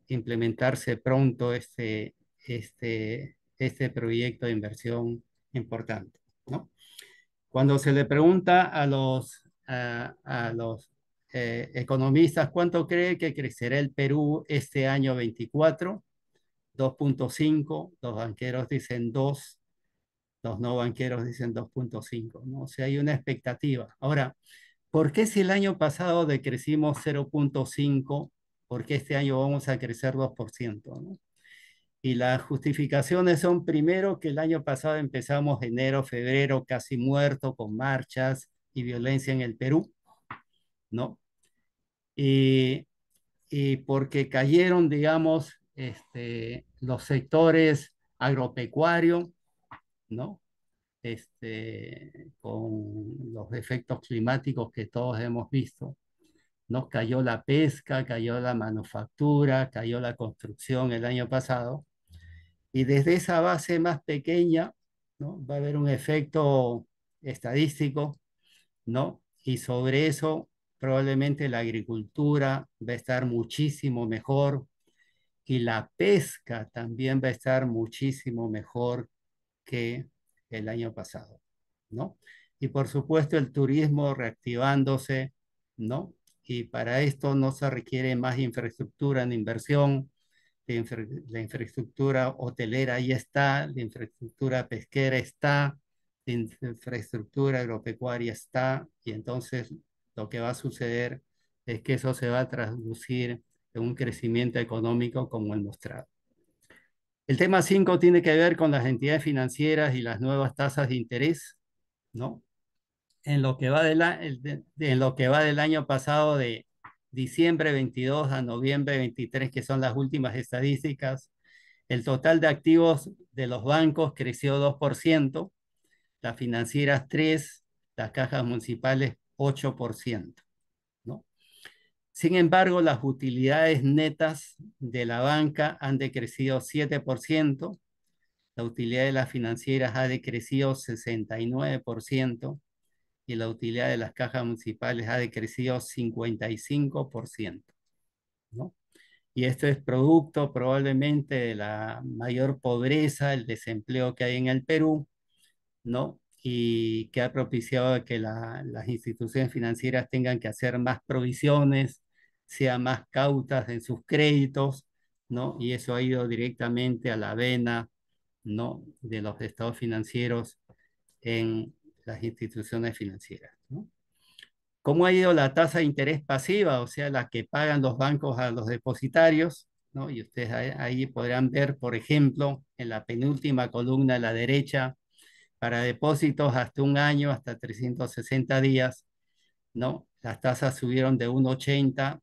implementarse pronto este proyecto de inversión importante, ¿no? Cuando se le pregunta a los economistas cuánto cree que crecerá el Perú este año 24, 2.5, los banqueros dicen 2, los no banqueros dicen 2.5, ¿no? O sea, hay una expectativa. Ahora, ¿por qué si el año pasado decrecimos 0.5, por qué este año vamos a crecer 2%, ¿no? Y las justificaciones son primero que el año pasado empezamos enero, febrero casi muerto con marchas y violencia en el Perú, ¿no? Y, y porque cayeron, digamos, los sectores agropecuarios, ¿no? Con los efectos climáticos que todos hemos visto. Nos cayó la pesca, cayó la manufactura, cayó la construcción el año pasado. Y desde esa base más pequeña, ¿no? Va a haber un efecto estadístico, ¿no? Y sobre eso probablemente la agricultura va a estar muchísimo mejor y la pesca también va a estar muchísimo mejor que el año pasado, ¿no? Y por supuesto el turismo reactivándose, ¿no? Y para esto no se requiere más infraestructura en inversión, la infraestructura hotelera ya está, la infraestructura pesquera está, la infraestructura agropecuaria está, y entonces lo que va a suceder es que eso se va a traducir en un crecimiento económico como el mostrado. El tema 5 tiene que ver con las entidades financieras y las nuevas tasas de interés, ¿no? En lo que va en lo que va del año pasado de diciembre 22 a noviembre 23, que son las últimas estadísticas, el total de activos de los bancos creció 2%, las financieras 3%, las cajas municipales 8%, ¿no? Sin embargo, las utilidades netas de la banca han decrecido 7%, la utilidad de las financieras ha decrecido 69% y la utilidad de las cajas municipales ha decrecido 55%, ¿no? Y esto es producto probablemente de la mayor pobreza, el desempleo que hay en el Perú, ¿no? Y que ha propiciado que las instituciones financieras tengan que hacer más provisiones, sean más cautas en sus créditos, ¿no? Y eso ha ido directamente a la vena, ¿no? De los estados financieros en las instituciones financieras, ¿no? ¿Cómo ha ido la tasa de interés pasiva, o sea, la que pagan los bancos a los depositarios, ¿no? Y ustedes ahí podrán ver, por ejemplo, en la penúltima columna a la derecha, para depósitos hasta un año, hasta 360 días, ¿no? Las tasas subieron de 1,80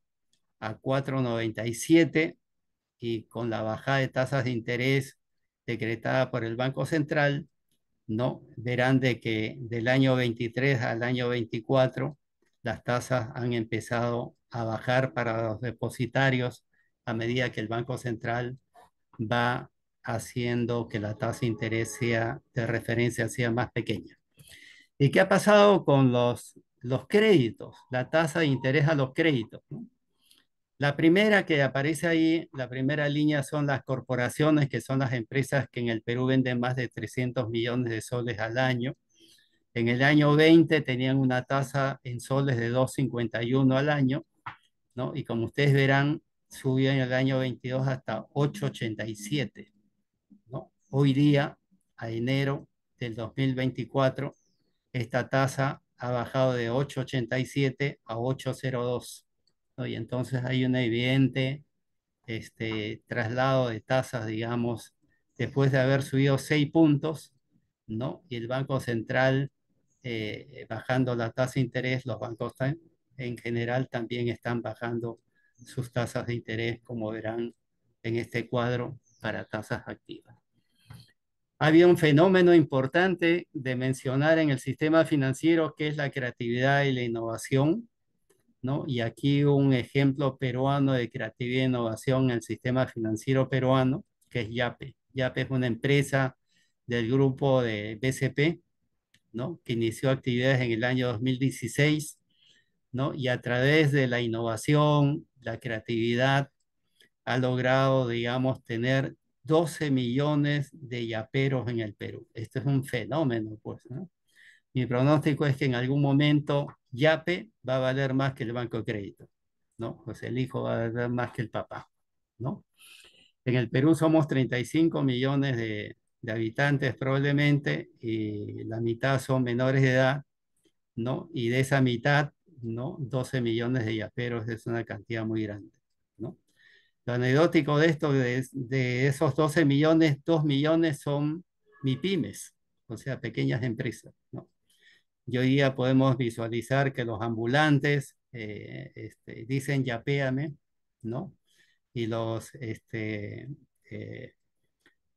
a 4,97 y con la bajada de tasas de interés decretada por el Banco Central, ¿no? Verán de que del año 23 al año 24 las tasas han empezado a bajar para los depositarios a medida que el Banco Central va haciendo que la tasa de interés sea, de referencia sea más pequeña. ¿Y qué ha pasado con los créditos? La tasa de interés a los créditos, ¿no? La primera que aparece ahí, la primera línea son las corporaciones, que son las empresas que en el Perú venden más de 300 millones de soles al año. En el año 20 tenían una tasa en soles de 2,51 al año ¿no? Y como ustedes verán, subió en el año 22 hasta 8,87, ¿no? Hoy día, a enero del 2024, esta tasa ha bajado de 8,87 a 8,02, ¿no? Y entonces hay un evidente traslado de tasas, digamos, después de haber subido 6 puntos, ¿no? Y el Banco Central bajando la tasa de interés, los bancos en general también están bajando sus tasas de interés, como verán en este cuadro, para tasas activas. Había un fenómeno importante de mencionar en el sistema financiero, que es la creatividad y la innovación, ¿no? Y aquí un ejemplo peruano de creatividad e innovación en el sistema financiero peruano, que es Yape. Yape es una empresa del grupo de BCP, ¿no? Que inició actividades en el año 2016, ¿no? Y a través de la innovación, la creatividad, ha logrado, digamos, tener 12 millones de yaperos en el Perú. Esto es un fenómeno, pues, ¿no? Mi pronóstico es que en algún momento Yape va a valer más que el Banco de Crédito, ¿no? Pues el hijo va a valer más que el papá, ¿no? En el Perú somos 35 millones de habitantes probablemente, y la mitad son menores de edad, ¿no? Y de esa mitad, ¿no? 12 millones de yaperos es una cantidad muy grande, ¿no? Lo anecdótico de esto, de esos 12 millones, 2 millones son MIPYMES, o sea, pequeñas empresas, ¿no? Y hoy día podemos visualizar que los ambulantes dicen yapéame, ¿no? Y eh,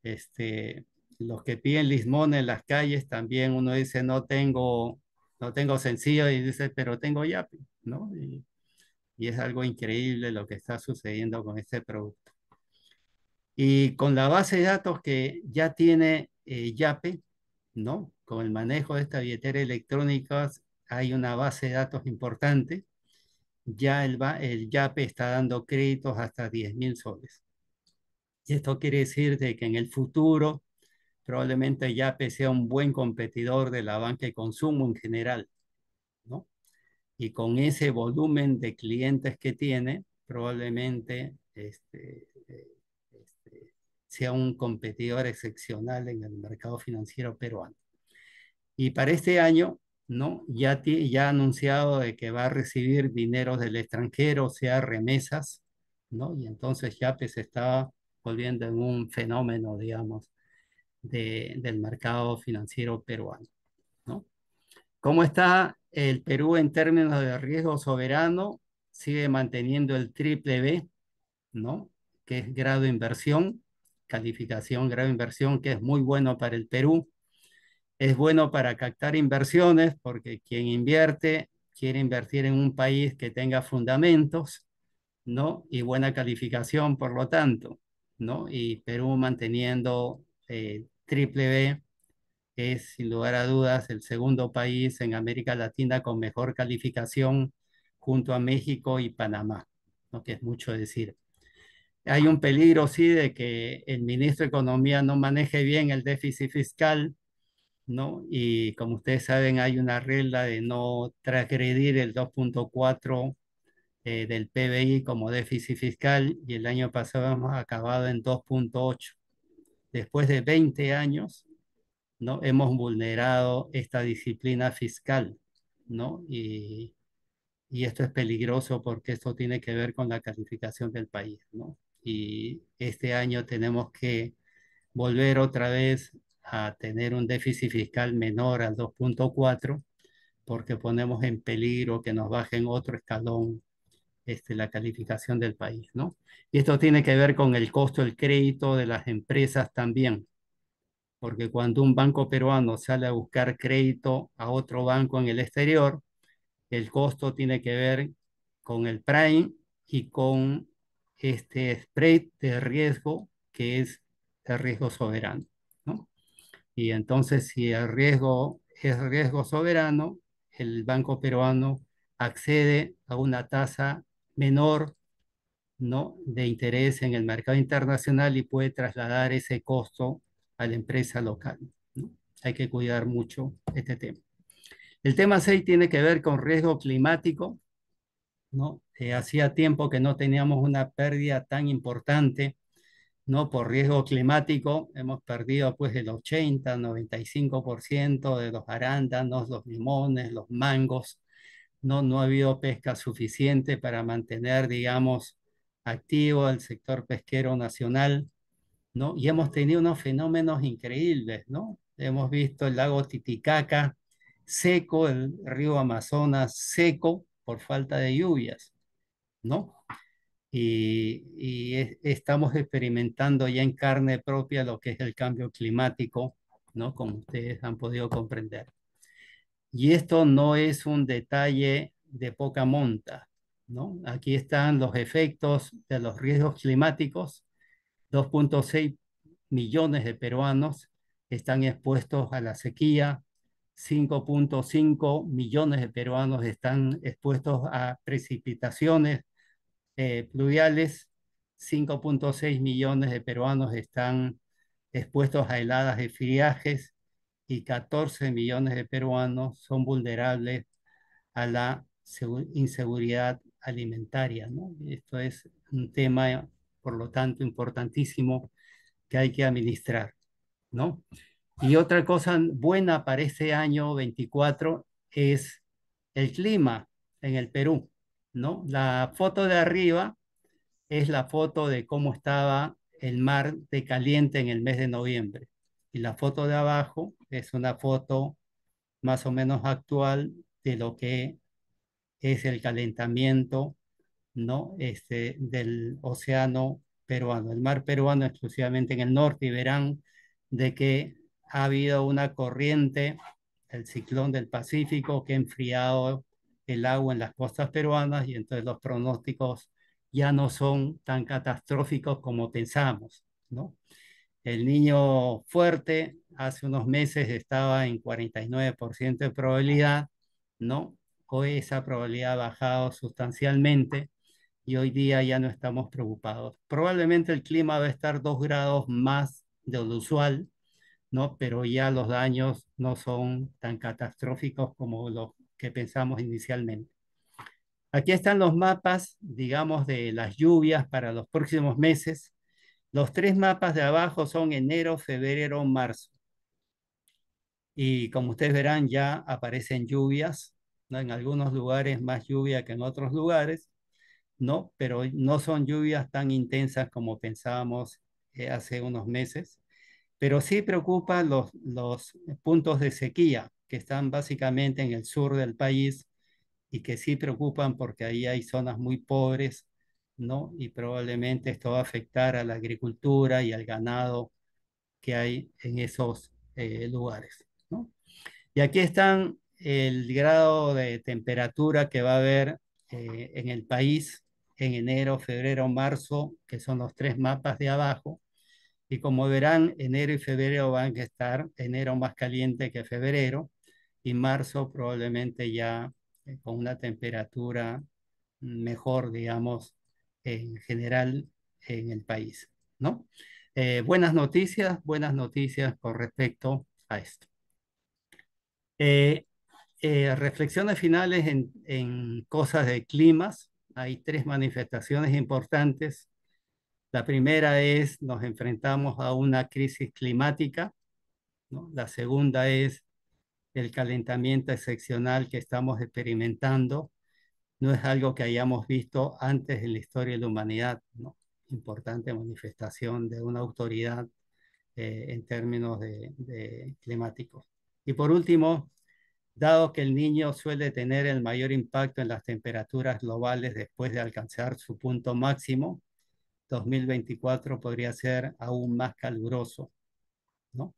este, los que piden limón en las calles también uno dice no tengo sencillo, y dice pero tengo yape, ¿no? Y es algo increíble lo que está sucediendo con este producto. Y con la base de datos que ya tiene Yape, ¿no? Con el manejo de esta billetera electrónica hay una base de datos importante. Ya el Yape está dando créditos hasta 10.000 soles. Y esto quiere decir de que en el futuro probablemente Yape sea un buen competidor de la banca de consumo en general, ¿no? Y con ese volumen de clientes que tiene, probablemente sea un competidor excepcional en el mercado financiero peruano. Y para este año, ¿no? Ya ha anunciado de que va a recibir dinero del extranjero, o sea, remesas, ¿no? Y entonces ya pues se está volviendo en un fenómeno, digamos, del mercado financiero peruano, ¿no? ¿Cómo está el Perú en términos de riesgo soberano? Sigue manteniendo el triple B, ¿no? Que es grado de inversión, calificación grado de inversión, que es muy bueno para el Perú. Es bueno para captar inversiones porque quien invierte quiere invertir en un país que tenga fundamentos, ¿no? Y buena calificación, por lo tanto, ¿no? Y Perú manteniendo triple B es sin lugar a dudas el segundo país en América Latina con mejor calificación junto a México y Panamá, ¿no? Que es mucho decir. Hay un peligro, sí, de que el ministro de Economía no maneje bien el déficit fiscal, ¿no? Y como ustedes saben, hay una regla de no transgredir el 2,4 del PBI como déficit fiscal, y el año pasado hemos acabado en 2,8. Después de 20 años, ¿no? Hemos vulnerado esta disciplina fiscal, ¿no? Y esto es peligroso porque esto tiene que ver con la calificación del país, ¿no? Y este año tenemos que volver otra vez a tener un déficit fiscal menor al 2,4 porque ponemos en peligro que nos bajen otro escalón la calificación del país, ¿no? Y esto tiene que ver con el costo del crédito de las empresas también, porque cuando un banco peruano sale a buscar crédito a otro banco en el exterior, el costo tiene que ver con el prime y con este spread de riesgo que es el riesgo soberano, ¿no? Y entonces si el riesgo es riesgo soberano, el banco peruano accede a una tasa menor, ¿no? de interés en el mercado internacional y puede trasladar ese costo a la empresa local, ¿no? Hay que cuidar mucho este tema. El tema 6 tiene que ver con riesgo climático, ¿no? Hacía tiempo que no teníamos una pérdida tan importante, ¿no? Por riesgo climático, hemos perdido pues el 80-95% de los arándanos, los limones, los mangos, ¿no? No ha habido pesca suficiente para mantener, digamos, activo el sector pesquero nacional, ¿no? Y hemos tenido unos fenómenos increíbles, ¿no? Hemos visto el lago Titicaca seco, el río Amazonas seco por falta de lluvias, ¿no? Estamos experimentando ya en carne propia lo que es el cambio climático, ¿no? Como ustedes han podido comprender. Y esto no es un detalle de poca monta, ¿no? Aquí están los efectos de los riesgos climáticos. 2,6 millones de peruanos están expuestos a la sequía, 5,5 millones de peruanos están expuestos a precipitaciones pluviales, 5,6 millones de peruanos están expuestos a heladas de friajes y 14 millones de peruanos son vulnerables a la inseguridad alimentaria, ¿no? Esto es un tema, por lo tanto, importantísimo que hay que administrar, ¿no? Y otra cosa buena para este año 24 es el clima en el Perú, ¿no? La foto de arriba es la foto de cómo estaba el mar de caliente en el mes de noviembre. Y la foto de abajo es una foto más o menos actual de lo que es el calentamiento, ¿no? Del océano peruano, el mar peruano exclusivamente en el norte, y verán de que ha habido una corriente, el ciclón del Pacífico, que ha enfriado el agua en las costas peruanas y entonces los pronósticos ya no son tan catastróficos como pensamos, ¿no? El niño fuerte hace unos meses estaba en 49% de probabilidad, ¿no? Hoy esa probabilidad ha bajado sustancialmente y hoy día ya no estamos preocupados. Probablemente el clima va a estar 2 grados más de lo usual, ¿no? Pero ya los daños no son tan catastróficos como los que pensamos inicialmente. Aquí están los mapas, digamos, de las lluvias para los próximos meses. Los 3 mapas de abajo son enero, febrero, marzo. Y como ustedes verán, ya aparecen lluvias, ¿no? En algunos lugares más lluvia que en otros lugares, ¿no? Pero no son lluvias tan intensas como pensábamos hace unos meses. Pero sí preocupan los puntos de sequía, que están básicamente en el sur del país y que sí preocupan porque ahí hay zonas muy pobres, ¿no? Y probablemente esto va a afectar a la agricultura y al ganado que hay en esos lugares, ¿no? Y aquí están el grado de temperatura que va a haber en el país en enero, febrero, marzo, que son los 3 mapas de abajo. Y como verán, enero y febrero van a estar, enero más caliente que febrero, y marzo probablemente ya con una temperatura mejor, digamos, en general en el país, ¿no? Buenas noticias con respecto a esto. Reflexiones finales en cosas de climas. Hay 3 manifestaciones importantes. La primera es, nos enfrentamos a una crisis climática, ¿no? La segunda es el calentamiento excepcional que estamos experimentando. No es algo que hayamos visto antes en la historia de la humanidad, ¿no? Importante manifestación de una autoridad en términos de climáticos. Y por último, dado que el niño suele tener el mayor impacto en las temperaturas globales después de alcanzar su punto máximo, 2024 podría ser aún más caluroso, ¿no?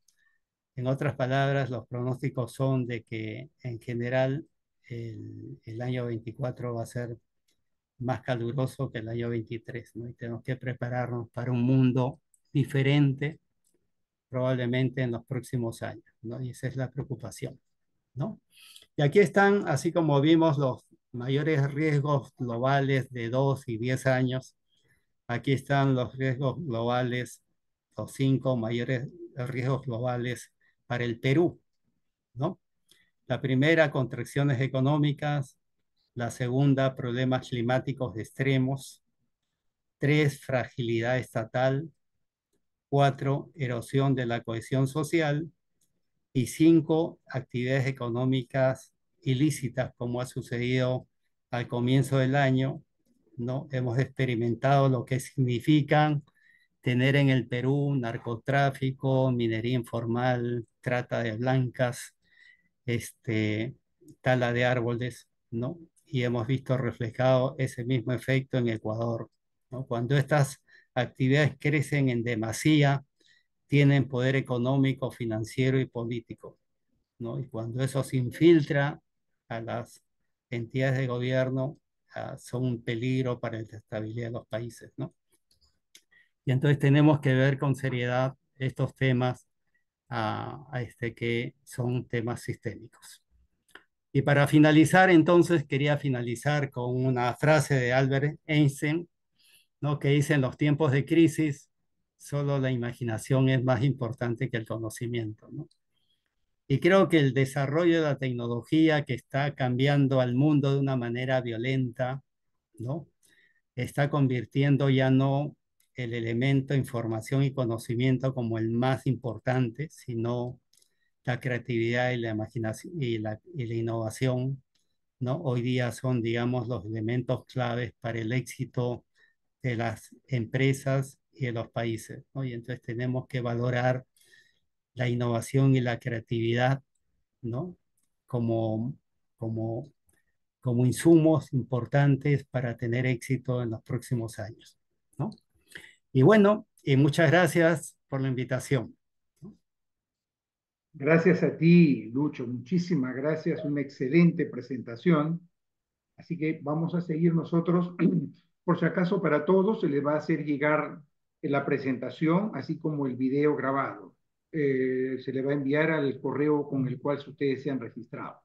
En otras palabras, los pronósticos son de que en general el año 24 va a ser más caluroso que el año 23, ¿no? Y tenemos que prepararnos para un mundo diferente probablemente en los próximos años, ¿no? Y esa es la preocupación, ¿no? Y aquí están, así como vimos, los mayores riesgos globales de 2 y 10 años. Aquí están los riesgos globales, los 5 mayores riesgos globales para el Perú, ¿no? La primera, contracciones económicas, La segunda, problemas climáticos extremos. 3, fragilidad estatal. 4, erosión de la cohesión social. Y 5, actividades económicas ilícitas, como ha sucedido al comienzo del año, ¿no? Hemos experimentado lo que significan tener en el Perú narcotráfico, minería informal, trata de blancas, tala de árboles, ¿no? Y hemos visto reflejado ese mismo efecto en Ecuador, ¿no? Cuando estas actividades crecen en demasía, tienen poder económico, financiero y político, ¿no? Y cuando eso se infiltra a las entidades de gobierno, son un peligro para la estabilidad de los países, ¿no? Y entonces tenemos que ver con seriedad estos temas que son temas sistémicos. Y para finalizar, entonces, quería finalizar con una frase de Albert Einstein, ¿no? Que dice: en los tiempos de crisis, solo la imaginación es más importante que el conocimiento, ¿no? Y creo que el desarrollo de la tecnología que está cambiando al mundo de una manera violenta, ¿no? Está convirtiendo ya no el elemento información y conocimiento como el más importante, sino la creatividad y la imaginación y la innovación, ¿no? Hoy día son, digamos, los elementos claves para el éxito de las empresas y de los países, ¿no? Y entonces tenemos que valorar la innovación y la creatividad, ¿no? Como, como, como insumos importantes para tener éxito en los próximos años, ¿no? Y bueno, y muchas gracias por la invitación. Gracias a ti, Lucho. Muchísimas gracias. Una excelente presentación. Así que vamos a seguir nosotros. Por si acaso, para todos se les va a hacer llegar la presentación, así como el video grabado. Se le va a enviar al correo con el cual ustedes se han registrado.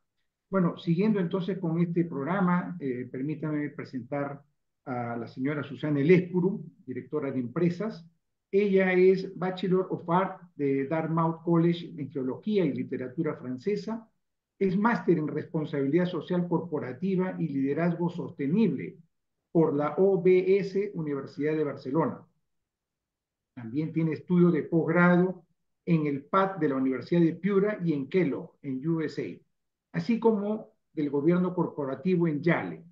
Bueno, siguiendo entonces con este programa, permítanme presentar a la señora Susana Elespuru, directora de empresas. Ella es Bachelor of Art de Dartmouth College en Geología y Literatura Francesa. Es máster en Responsabilidad Social Corporativa y Liderazgo Sostenible por la OBS Universidad de Barcelona. También tiene estudios de posgrado en el PAD de la Universidad de Piura y en Kellogg, en USA, así como del gobierno corporativo en Yale,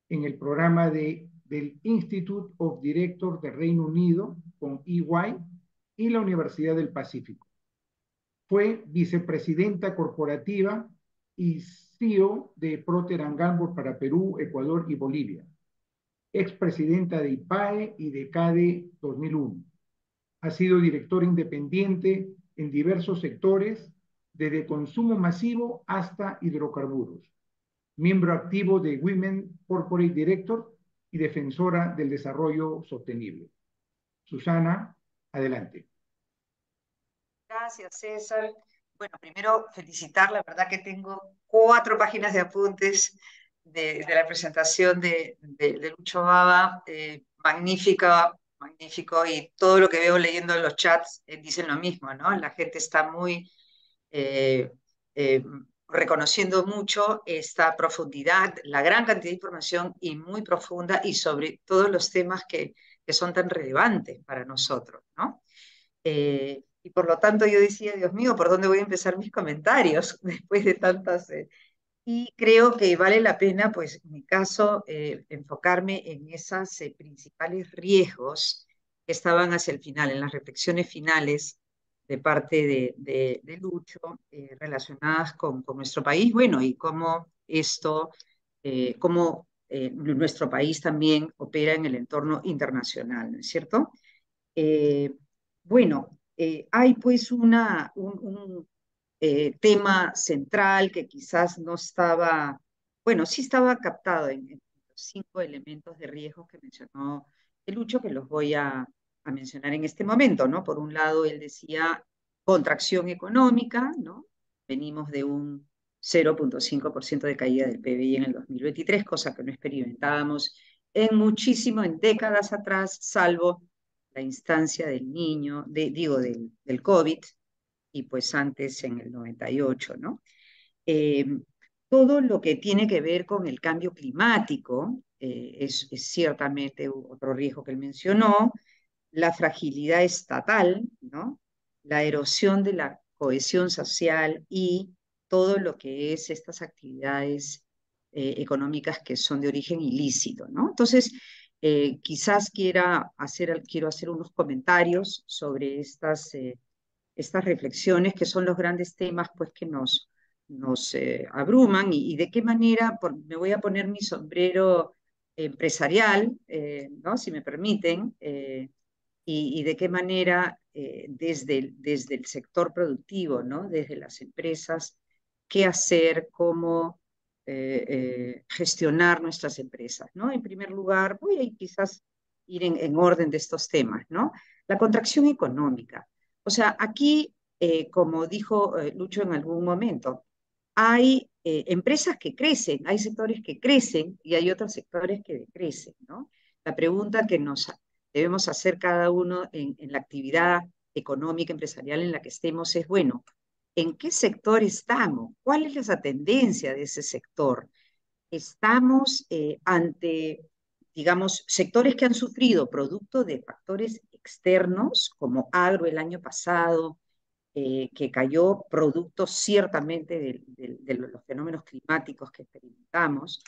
en el programa del Institute of Directors de Reino Unido con EY y la Universidad del Pacífico. Fue vicepresidenta corporativa y CEO de Procter & Gamble para Perú, Ecuador y Bolivia. Expresidenta de IPAE y de CADE 2001. Ha sido directora independiente en diversos sectores, desde consumo masivo hasta hidrocarburos. Miembro activo de Women Corporate Director y defensora del desarrollo sostenible. Susana, adelante. Gracias, César. Bueno, primero felicitar, la verdad que tengo 4 páginas de apuntes de la presentación de Lucho Baba, magnífica, magnífico, y todo lo que veo leyendo en los chats dicen lo mismo, ¿no? La gente está muy eh, eh, reconociendo mucho esta profundidad, la gran cantidad de información y muy profunda, y sobre todos los temas que son tan relevantes para nosotros, ¿no? Y por lo tanto yo decía, Dios mío, ¿por dónde voy a empezar mis comentarios después de tantas? Y creo que vale la pena, pues en mi caso, enfocarme en esos principales riesgos que estaban hacia el final, en las reflexiones finales de parte de Lucho, relacionadas con nuestro país, bueno, y cómo esto, cómo nuestro país también opera en el entorno internacional, ¿no es cierto? Eh, bueno, hay pues un tema central que quizás no estaba, bueno, sí estaba captado en los 5 elementos de riesgo que mencionó Lucho, que los voy a mencionar en este momento, ¿no? Por un lado, él decía contracción económica, ¿no? Venimos de un 0,5% de caída del PBI en el 2023, cosa que no experimentábamos en décadas atrás, salvo la instancia del niño, del COVID, y pues antes en el 98, ¿no? todo lo que tiene que ver con el cambio climático, es ciertamente otro riesgo que él mencionó, la fragilidad estatal, ¿no? La erosión de la cohesión social y todo lo que es estas actividades económicas que son de origen ilícito, ¿no? Entonces, quizás quiero hacer unos comentarios sobre estas reflexiones que son los grandes temas pues, que nos abruman y de qué manera, me voy a poner mi sombrero empresarial, ¿no? Si me permiten, y de qué manera desde el sector productivo, ¿no? Desde las empresas, qué hacer, cómo gestionar nuestras empresas, ¿no? En primer lugar, voy a quizás ir en orden de estos temas, ¿no? La contracción económica. O sea, aquí, como dijo Lucho en algún momento, hay empresas que crecen, hay sectores que crecen y hay otros sectores que decrecen, ¿no? La pregunta que nos debemos hacer cada uno en la actividad económica, empresarial en la que estemos es, bueno, ¿en qué sector estamos? ¿Cuál es la tendencia de ese sector? Estamos ante, digamos, sectores que han sufrido producto de factores externos, como agro el año pasado, que cayó producto ciertamente de los fenómenos climáticos que experimentamos.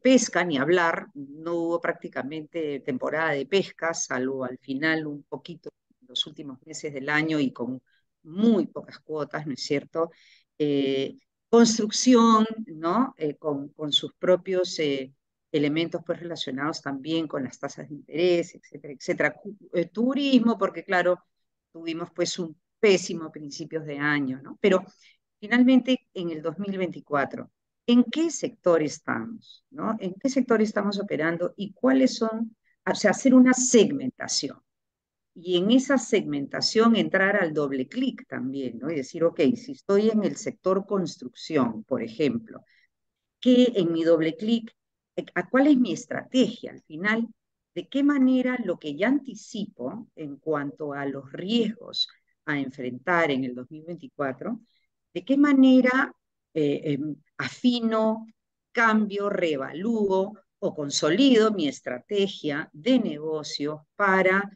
Pesca, ni hablar, no hubo prácticamente temporada de pesca, salvo al final un poquito en los últimos meses del año y con muy pocas cuotas, ¿no es cierto? Construcción, ¿no? Con sus propios elementos pues, relacionados también con las tasas de interés, etcétera, etcétera. Turismo, porque claro, tuvimos pues un pésimo principios de año, ¿no? Pero finalmente en el 2024, ¿en qué sector estamos? ¿No? ¿En qué sector estamos operando y cuáles son? O sea, hacer una segmentación. Y en esa segmentación entrar al doble clic también, ¿no? Y decir, ok, si estoy en el sector construcción, por ejemplo, que en mi doble clic, ¿a cuál es mi estrategia? Al final, ¿de qué manera lo que ya anticipo en cuanto a los riesgos a enfrentar en el 2024, de qué manera afino, cambio, reevalúo o consolido mi estrategia de negocio para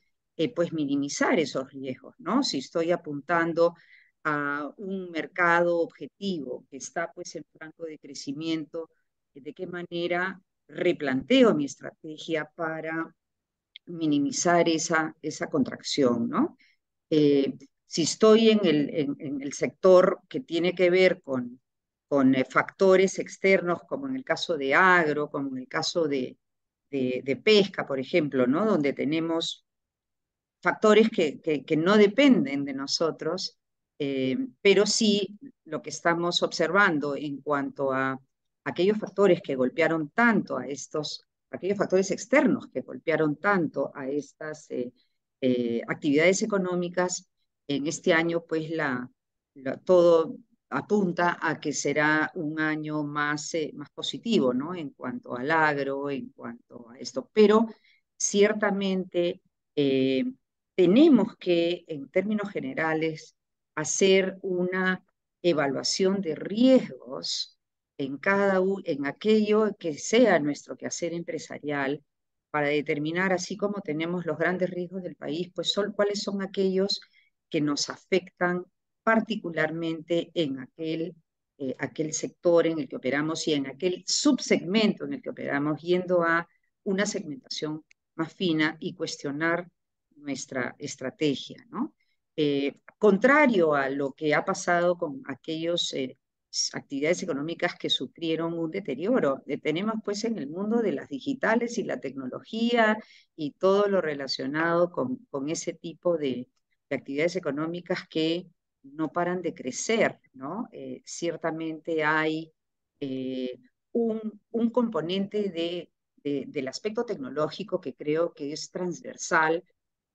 pues minimizar esos riesgos, ¿no? Si estoy apuntando a un mercado objetivo que está pues en franco de crecimiento, de qué manera replanteo mi estrategia para minimizar esa contracción, ¿no? Si estoy en el sector que tiene que ver con factores externos, como en el caso de agro, como en el caso de pesca, por ejemplo, ¿no? Donde tenemos factores que no dependen de nosotros, pero sí lo que estamos observando en cuanto a aquellos factores que golpearon tanto aquellos factores externos que golpearon tanto a estas actividades económicas, en este año pues todo apunta a que será un año más positivo, ¿no? En cuanto al agro, en cuanto a esto, pero ciertamente eh, tenemos que, en términos generales, hacer una evaluación de riesgos en aquello que sea nuestro quehacer empresarial para determinar, así como tenemos los grandes riesgos del país, pues cuáles son aquellos que nos afectan particularmente en aquel sector en el que operamos y en aquel subsegmento en el que operamos, yendo a una segmentación más fina y cuestionar nuestra estrategia, ¿no? Contrario a lo que ha pasado con aquellas actividades económicas que sufrieron un deterioro. Tenemos pues en el mundo de las digitales y la tecnología y todo lo relacionado con ese tipo de actividades económicas que no paran de crecer, ¿no? Ciertamente hay un componente del aspecto tecnológico que creo que es transversal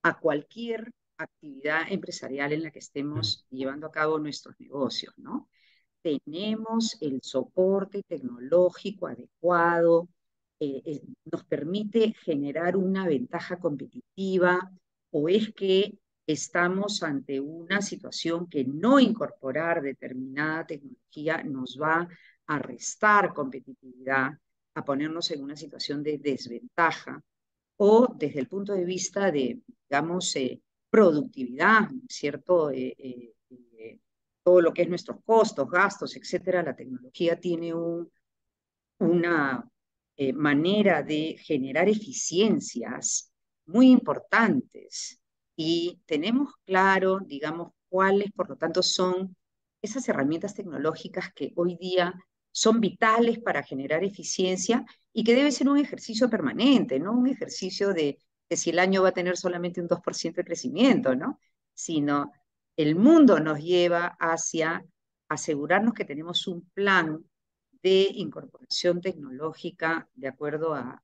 a cualquier actividad empresarial en la que estemos llevando a cabo nuestros negocios, ¿no? Tenemos el soporte tecnológico adecuado, nos permite generar una ventaja competitiva, o es que estamos ante una situación que no incorporar determinada tecnología nos va a restar competitividad, a ponernos en una situación de desventaja, o desde el punto de vista de, digamos, productividad, ¿cierto? Todo lo que es nuestros costos, gastos, etcétera, la tecnología tiene una manera de generar eficiencias muy importantes y tenemos claro, digamos, cuáles, por lo tanto, son esas herramientas tecnológicas que hoy día son vitales para generar eficiencia y que debe ser un ejercicio permanente, no un ejercicio de que si el año va a tener solamente un 2% de crecimiento, ¿no? Sino el mundo nos lleva hacia asegurarnos que tenemos un plan de incorporación tecnológica de acuerdo al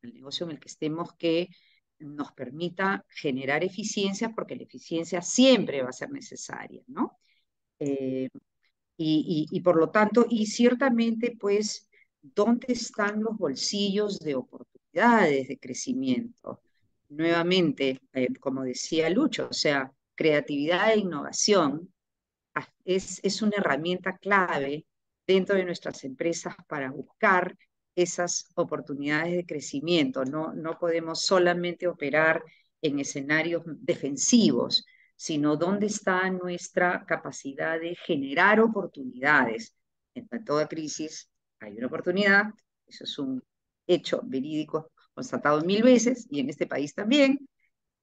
negocio en el que estemos que nos permita generar eficiencias, porque la eficiencia siempre va a ser necesaria, ¿no? Eh, y por lo tanto, y ciertamente, pues, ¿dónde están los bolsillos de oportunidades de crecimiento? Nuevamente, como decía Lucho, o sea, creatividad e innovación es una herramienta clave dentro de nuestras empresas para buscar esas oportunidades de crecimiento. No podemos solamente operar en escenarios defensivos, sino dónde está nuestra capacidad de generar oportunidades. En toda crisis hay una oportunidad, eso es un hecho verídico constatado 1000 veces, y en este país también.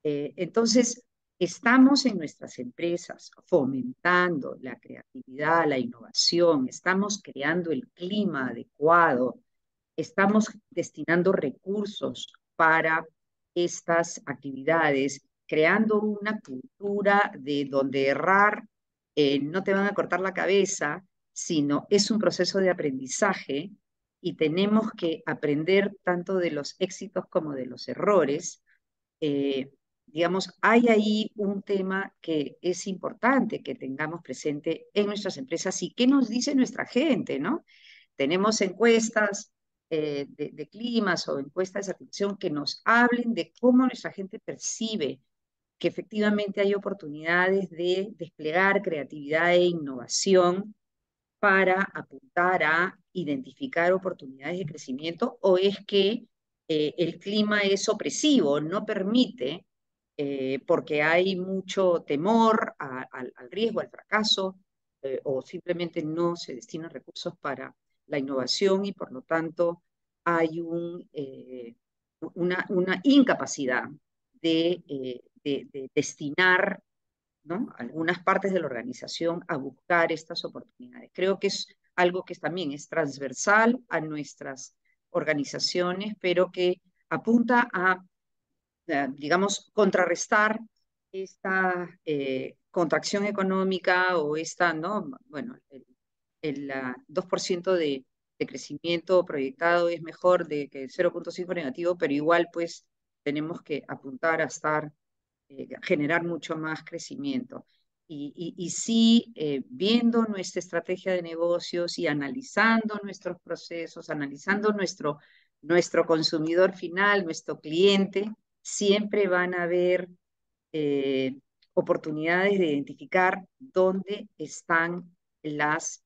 Entonces, estamos en nuestras empresas fomentando la creatividad, la innovación, estamos creando el clima adecuado, estamos destinando recursos para estas actividades, creando una cultura de donde errar no te van a cortar la cabeza, sino es un proceso de aprendizaje y tenemos que aprender tanto de los éxitos como de los errores. eh, digamos, hay ahí un tema que es importante que tengamos presente en nuestras empresas y qué nos dice nuestra gente, ¿no? Tenemos encuestas de climas o encuestas de satisfacción que nos hablen de cómo nuestra gente percibe que efectivamente hay oportunidades de desplegar creatividad e innovación para apuntar a identificar oportunidades de crecimiento, o es que el clima es opresivo, no permite, porque hay mucho temor al riesgo, al fracaso, o simplemente no se destinan recursos para la innovación y por lo tanto hay una incapacidad de destinar, ¿no?, algunas partes de la organización a buscar estas oportunidades. Creo que es algo que también es transversal a nuestras organizaciones, pero que apunta a, digamos, contrarrestar esta contracción económica o esta, ¿no? Bueno, el 2% de crecimiento proyectado es mejor de que el 0,5 negativo, pero igual pues tenemos que apuntar a estar generar mucho más crecimiento. Y sí, viendo nuestra estrategia de negocios y analizando nuestros procesos, analizando nuestro consumidor final, nuestro cliente, siempre van a haber oportunidades de identificar dónde están las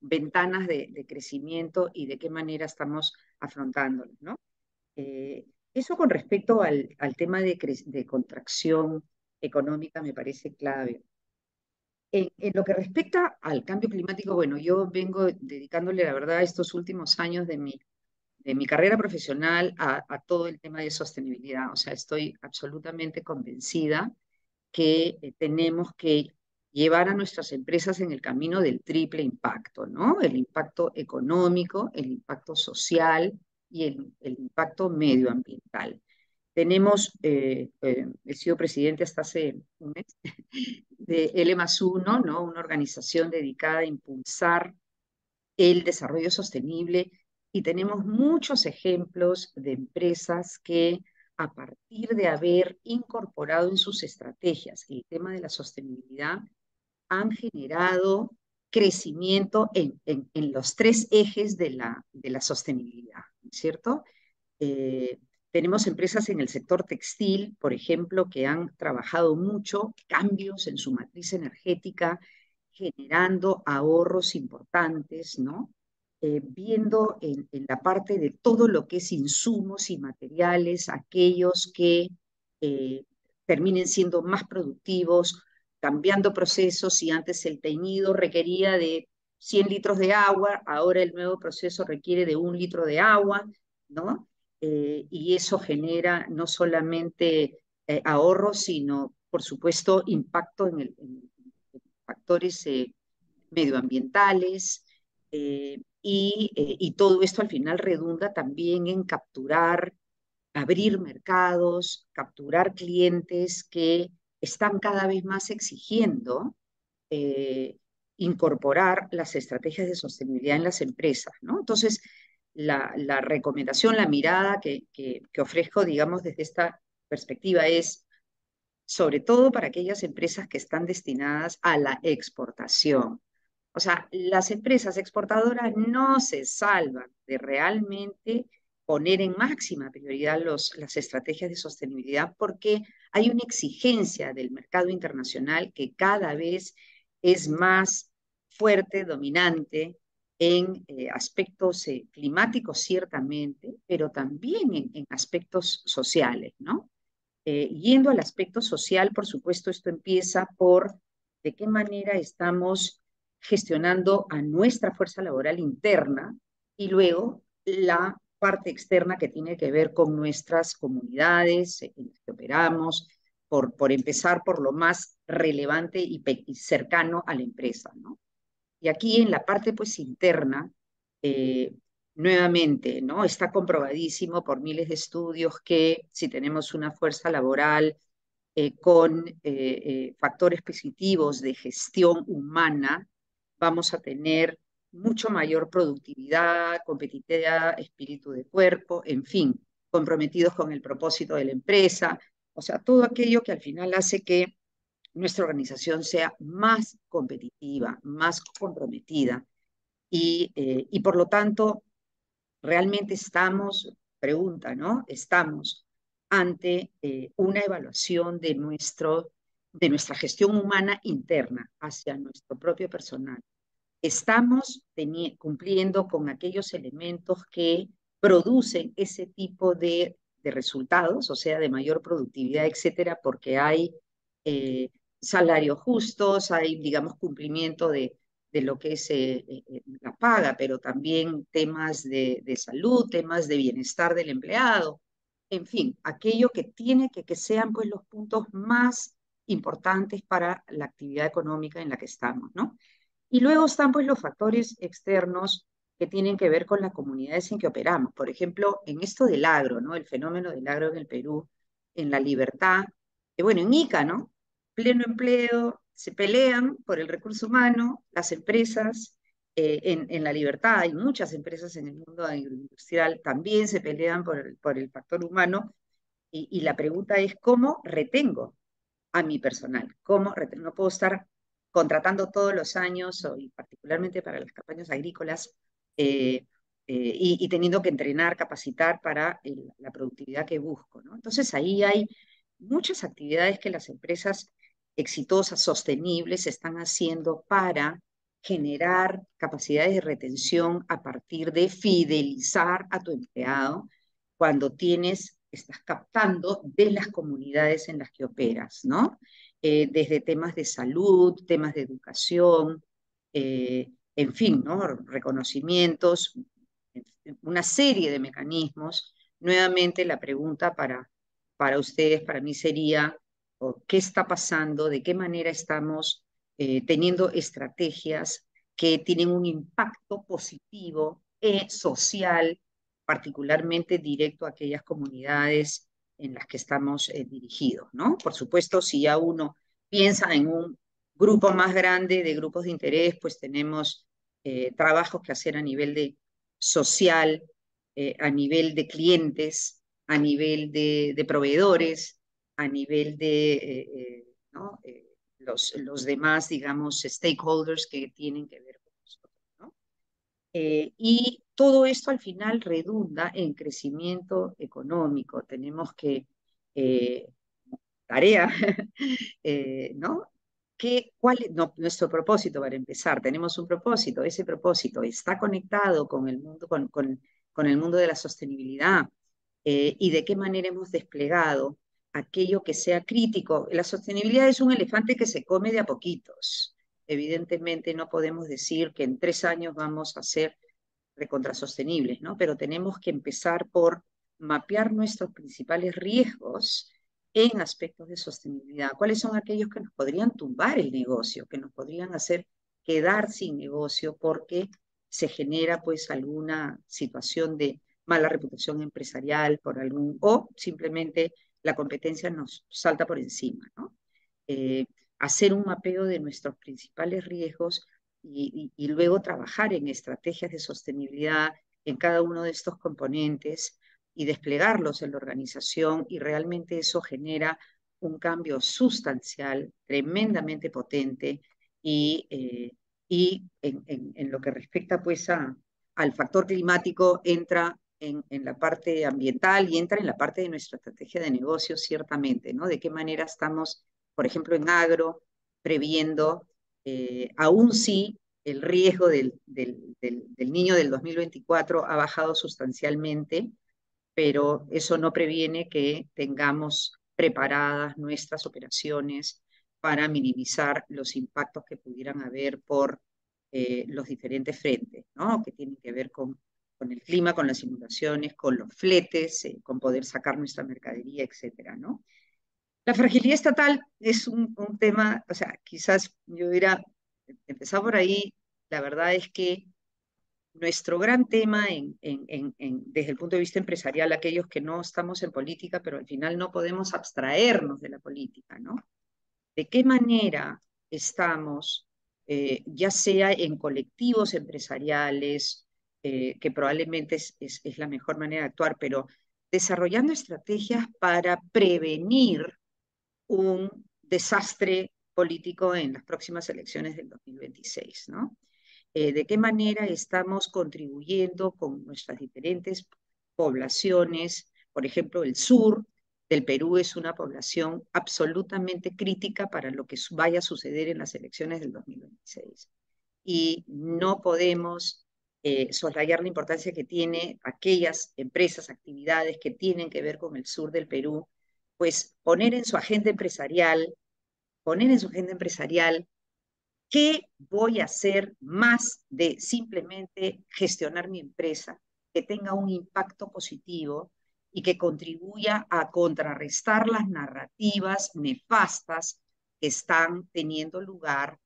ventanas de crecimiento y de qué manera estamos afrontándolas, ¿no? Eh, Eso con respecto al tema de contracción económica me parece clave. En lo que respecta al cambio climático, bueno, yo vengo dedicándole, la verdad, estos últimos años de mi carrera profesional a todo el tema de sostenibilidad. O sea, estoy absolutamente convencida que tenemos que llevar a nuestras empresas en el camino del triple impacto, ¿no? El impacto económico, el impacto social y el impacto medioambiental. He sido presidente hasta hace un mes de L+1, ¿no? Una organización dedicada a impulsar el desarrollo sostenible, y tenemos muchos ejemplos de empresas que, a partir de haber incorporado en sus estrategias el tema de la sostenibilidad, han generado crecimiento en los tres ejes de la sostenibilidad, ¿cierto? Eh, Tenemos empresas en el sector textil, por ejemplo, que han trabajado mucho cambios en su matriz energética, generando ahorros importantes, ¿no? viendo en la parte de todo lo que es insumos y materiales, aquellos que terminen siendo más productivos, cambiando procesos. Si antes el teñido requería de 100 litros de agua, ahora el nuevo proceso requiere de 1 litro de agua, ¿no? Y eso genera no solamente ahorros, sino, por supuesto, impacto en factores medioambientales, y todo esto al final redunda también en capturar, abrir mercados, capturar clientes que están cada vez más exigiendo eh, incorporar las estrategias de sostenibilidad en las empresas, ¿no? Entonces, la recomendación, la mirada que ofrezco, digamos, desde esta perspectiva es sobre todo para aquellas empresas que están destinadas a la exportación. O sea, las empresas exportadoras no se salvan de realmente poner en máxima prioridad las estrategias de sostenibilidad porque hay una exigencia del mercado internacional que cada vez es más fuerte, dominante en aspectos climáticos ciertamente, pero también en aspectos sociales, ¿no? Yendo al aspecto social, por supuesto, esto empieza por de qué manera estamos gestionando a nuestra fuerza laboral interna y luego la parte externa que tiene que ver con nuestras comunidades en las que operamos, por empezar por lo más relevante y cercano a la empresa, ¿no? Y aquí en la parte pues interna, eh, nuevamente, ¿no? Está comprobadísimo por miles de estudios que si tenemos una fuerza laboral con factores positivos de gestión humana, vamos a tener mucho mayor productividad, competitividad, espíritu de cuerpo, en fin, comprometidos con el propósito de la empresa, o sea, todo aquello que al final hace que nuestra organización sea más competitiva, más comprometida y por lo tanto realmente estamos, pregunta, ¿no? Estamos ante una evaluación de nuestra gestión humana interna hacia nuestro propio personal. Estamos cumpliendo con aquellos elementos que producen ese tipo de resultados, o sea, de mayor productividad, etcétera, porque hay eh, salarios justos, hay, digamos, cumplimiento de lo que es la paga, pero también temas de salud, temas de bienestar del empleado, en fin, aquello que tiene que sean pues los puntos más importantes para la actividad económica en la que estamos, ¿no? Y luego están pues los factores externos que tienen que ver con las comunidades en que operamos. Por ejemplo, en esto del agro, ¿no? El fenómeno del agro en el Perú, en La Libertad, bueno, en Ica, ¿no? Pleno empleo, se pelean por el recurso humano, las empresas, en La Libertad hay muchas empresas en el mundo agroindustrial, también se pelean por el factor humano, y la pregunta es, ¿cómo retengo a mi personal? ¿Cómo retengo? No puedo estar contratando todos los años, y particularmente para las campañas agrícolas, y teniendo que entrenar, capacitar para la productividad que busco, ¿no? Entonces ahí hay muchas actividades que las empresas exitosas, sostenibles, están haciendo para generar capacidades de retención a partir de fidelizar a tu empleado cuando estás captando de las comunidades en las que operas, ¿no? Desde temas de salud, temas de educación, en fin, ¿no? Reconocimientos, una serie de mecanismos. Nuevamente la pregunta para ustedes, para mí sería, ¿qué está pasando? ¿De qué manera estamos teniendo estrategias que tienen un impacto positivo social, particularmente directo a aquellas comunidades en las que estamos dirigidos, ¿no? Por supuesto, si ya uno piensa en un grupo más grande de grupos de interés, pues tenemos trabajos que hacer a nivel de social, a nivel de clientes, a nivel de proveedores, a nivel de ¿no? Los demás, digamos, stakeholders que tienen que ver con nosotros, ¿no? Y todo esto al final redunda en crecimiento económico. Tenemos que, tarea, ¿no? ¿cuál es nuestro propósito para empezar? Tenemos un propósito, ese propósito está conectado con el mundo, con el mundo de la sostenibilidad, y de qué manera hemos desplegado aquello que sea crítico. La sostenibilidad es un elefante que se come de a poquitos. Evidentemente no podemos decir que en 3 años vamos a ser recontrasostenibles, ¿no? Pero tenemos que empezar por mapear nuestros principales riesgos en aspectos de sostenibilidad. ¿Cuáles son aquellos que nos podrían tumbar el negocio, que nos podrían hacer quedar sin negocio porque se genera pues alguna situación de mala reputación empresarial por algún, o simplemente la competencia nos salta por encima, ¿no? Eh, hacer un mapeo de nuestros principales riesgos y luego trabajar en estrategias de sostenibilidad en cada uno de estos componentes y desplegarlos en la organización, y realmente eso genera un cambio sustancial, tremendamente potente, y en lo que respecta pues al factor climático entra en la parte ambiental y entra en la parte de nuestra estrategia de negocio, ciertamente, ¿no? De qué manera estamos, por ejemplo, en agro, previendo, aún sí el riesgo del niño del 2024 ha bajado sustancialmente, pero eso no previene que tengamos preparadas nuestras operaciones para minimizar los impactos que pudieran haber por los diferentes frentes, ¿no? Que tienen que ver con el clima, con las inundaciones, con los fletes, con poder sacar nuestra mercadería, etcétera, ¿no? La fragilidad estatal es un tema, o sea, quizás yo hubiera empezado por ahí. La verdad es que nuestro gran tema desde el punto de vista empresarial, aquellos que no estamos en política, pero al final no podemos abstraernos de la política, ¿no? ¿De qué manera estamos, ya sea en colectivos empresariales, que probablemente es la mejor manera de actuar, pero desarrollando estrategias para prevenir un desastre político en las próximas elecciones del 2026, ¿no? De qué manera estamos contribuyendo con nuestras diferentes poblaciones. Por ejemplo, el sur del Perú es una población absolutamente crítica para lo que vaya a suceder en las elecciones del 2026. Y no podemos soslayar la importancia que tiene aquellas empresas, actividades que tienen que ver con el sur del Perú, pues poner en su agenda empresarial ¿qué voy a hacer más de simplemente gestionar mi empresa, que tenga un impacto positivo y que contribuya a contrarrestar las narrativas nefastas que están teniendo lugar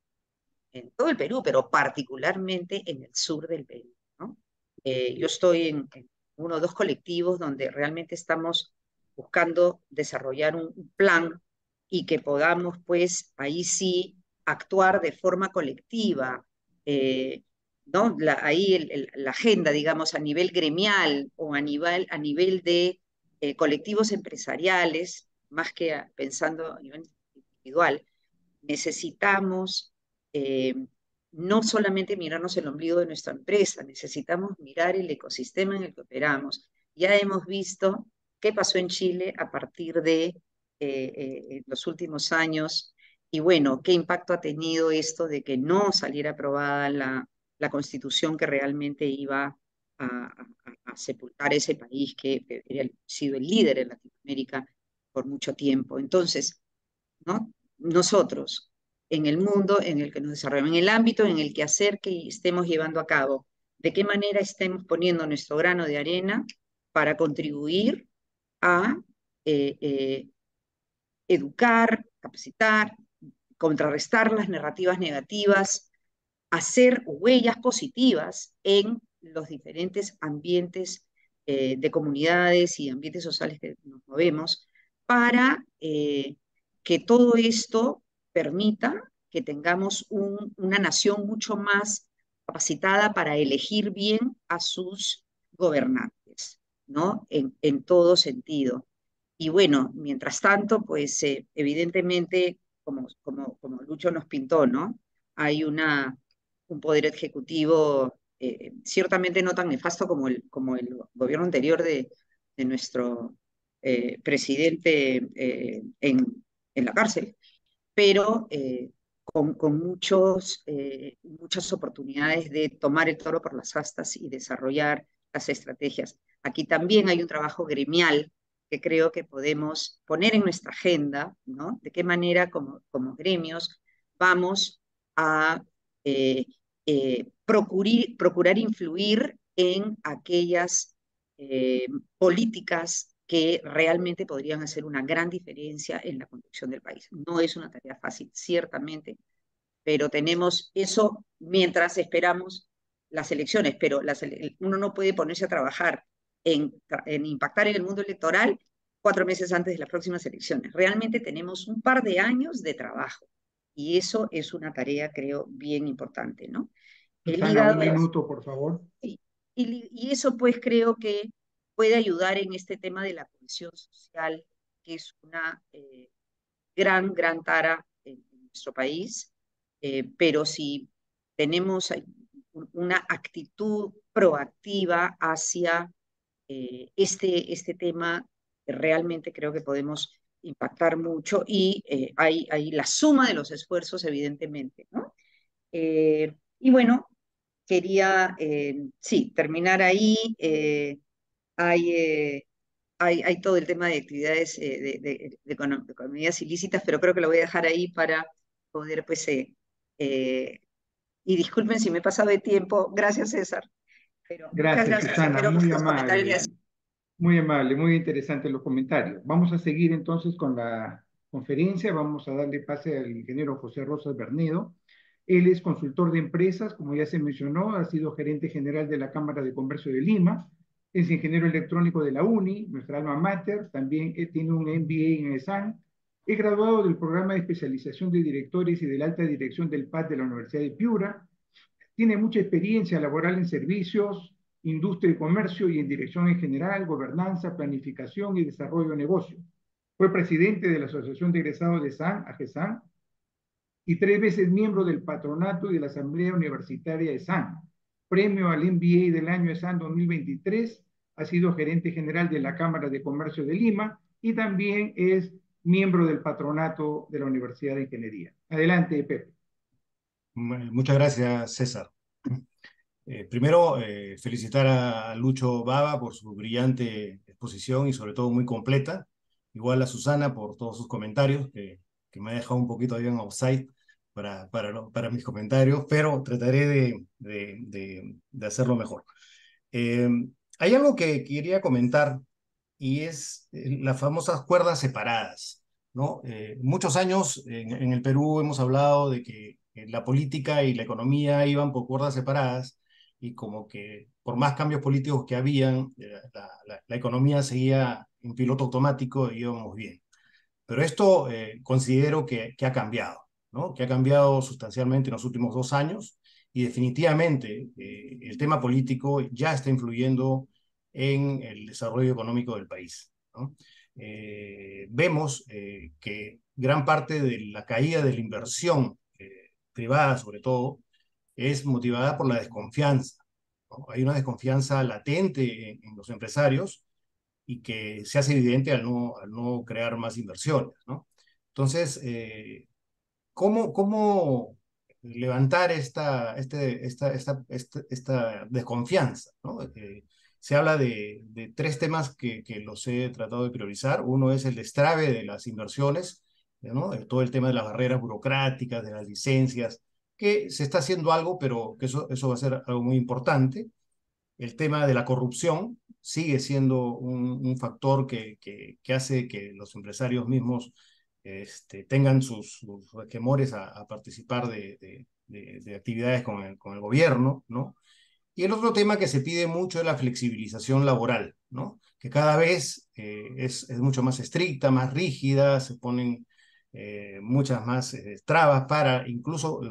en todo el Perú, pero particularmente en el sur del Perú, ¿no? Yo estoy en uno o dos colectivos donde realmente estamos buscando desarrollar un plan y que podamos, pues, ahí sí actuar de forma colectiva, ¿no? Ahí la agenda, digamos, a nivel gremial o a nivel de colectivos empresariales, más que pensando a nivel individual, necesitamos eh, no solamente mirarnos el ombligo de nuestra empresa, necesitamos mirar el ecosistema en el que operamos. Ya hemos visto qué pasó en Chile a partir de los últimos años, y bueno, qué impacto ha tenido esto de que no saliera aprobada la constitución que realmente iba a sepultar ese país que había sido el líder en Latinoamérica por mucho tiempo. Entonces, ¿no? Nosotros, en el mundo en el que nos desarrollamos, en el ámbito en el que hacer que estemos llevando a cabo, de qué manera estemos poniendo nuestro grano de arena para contribuir a eh, eh, educar, capacitar, contrarrestar las narrativas negativas, hacer huellas positivas en los diferentes ambientes de comunidades y ambientes sociales que nos movemos, para que todo esto permita que tengamos una nación mucho más capacitada para elegir bien a sus gobernantes, ¿no? En todo sentido. Y bueno, mientras tanto, pues evidentemente, como Lucho nos pintó, ¿no? Hay un poder ejecutivo ciertamente no tan nefasto como el gobierno anterior de nuestro presidente en la cárcel, pero con muchas oportunidades de tomar el toro por las astas y desarrollar las estrategias. Aquí también hay un trabajo gremial que creo que podemos poner en nuestra agenda, ¿no? De qué manera como gremios vamos a procurar influir en aquellas políticas que realmente podrían hacer una gran diferencia en la conducción del país. No es una tarea fácil, ciertamente, pero tenemos eso mientras esperamos las elecciones, pero uno no puede ponerse a trabajar en impactar en el mundo electoral 4 meses antes de las próximas elecciones. Realmente tenemos un par de años de trabajo y eso es una tarea, creo, bien importante, ¿no? Susana, un minuto, por favor. Y eso pues creo que puede ayudar en este tema de la cohesión social, que es una gran tara en nuestro país, pero si tenemos una actitud proactiva hacia este tema, realmente creo que podemos impactar mucho y hay la suma de los esfuerzos, evidentemente, ¿no? Y bueno, quería, sí, terminar ahí. Hay, eh, hay todo el tema de actividades de economías ilícitas, pero creo que lo voy a dejar ahí para poder, pues, y disculpen si me he pasado de tiempo. Gracias, César. Pero muchas Gracias, gracias. Susana, Espero que muy estos comentarios amable. les... Muy amable, muy interesante los comentarios. Vamos a seguir entonces con la conferencia. Vamos a darle pase al ingeniero José Rosas Bernedo. Él es consultor de empresas, como ya se mencionó, ha sido gerente general de la Cámara de Comercio de Lima, es ingeniero electrónico de la UNI, nuestra alma mater, también tiene un MBA en ESAN, es graduado del programa de especialización de directores y de la alta dirección del PAD de la Universidad de Piura, tiene mucha experiencia laboral en servicios, industria y comercio y en dirección en general, gobernanza, planificación y desarrollo de negocios. Fue presidente de la Asociación de Egresados de SAN, AGESAN, y 3 veces miembro del patronato y de la Asamblea Universitaria de SAN. Premio al MBA del año SAN 2023, ha sido gerente general de la Cámara de Comercio de Lima y también es miembro del patronato de la Universidad de Ingeniería. Adelante, Pepe. Muchas gracias, César. Primero, felicitar a Lucho Baba por su brillante exposición y sobre todo muy completa. Igual a Susana por todos sus comentarios, que me ha dejado un poquito ahí en offside para mis comentarios, pero trataré de hacerlo mejor. Hay algo que quería comentar y es las famosas cuerdas separadas, ¿no? Muchos años en el Perú hemos hablado de que la política y la economía iban por cuerdas separadas y como que por más cambios políticos que habían, la economía seguía en piloto automático y íbamos bien. Pero esto considero que ha cambiado, ¿no? Que ha cambiado sustancialmente en los últimos 2 años y definitivamente el tema político ya está influyendo en el desarrollo económico del país, ¿no? Vemos que gran parte de la caída de la inversión privada, sobre todo, es motivada por la desconfianza, ¿no? Hay una desconfianza latente en los empresarios y que se hace evidente al no crear más inversiones, ¿no? Entonces, ¿cómo levantar esta desconfianza, ¿no? Se habla de 3 temas que los he tratado de priorizar. Uno es el destrave de las inversiones, ¿no? Todo el tema de las barreras burocráticas, de las licencias, que se está haciendo algo, pero que eso va a ser algo muy importante. El tema de la corrupción sigue siendo un factor que hace que los empresarios mismos tengan sus temores a participar de actividades con el gobierno, ¿no? Y el otro tema que se pide mucho es la flexibilización laboral, ¿no? Que cada vez es mucho más estricta, más rígida, se ponen muchas más trabas para incluso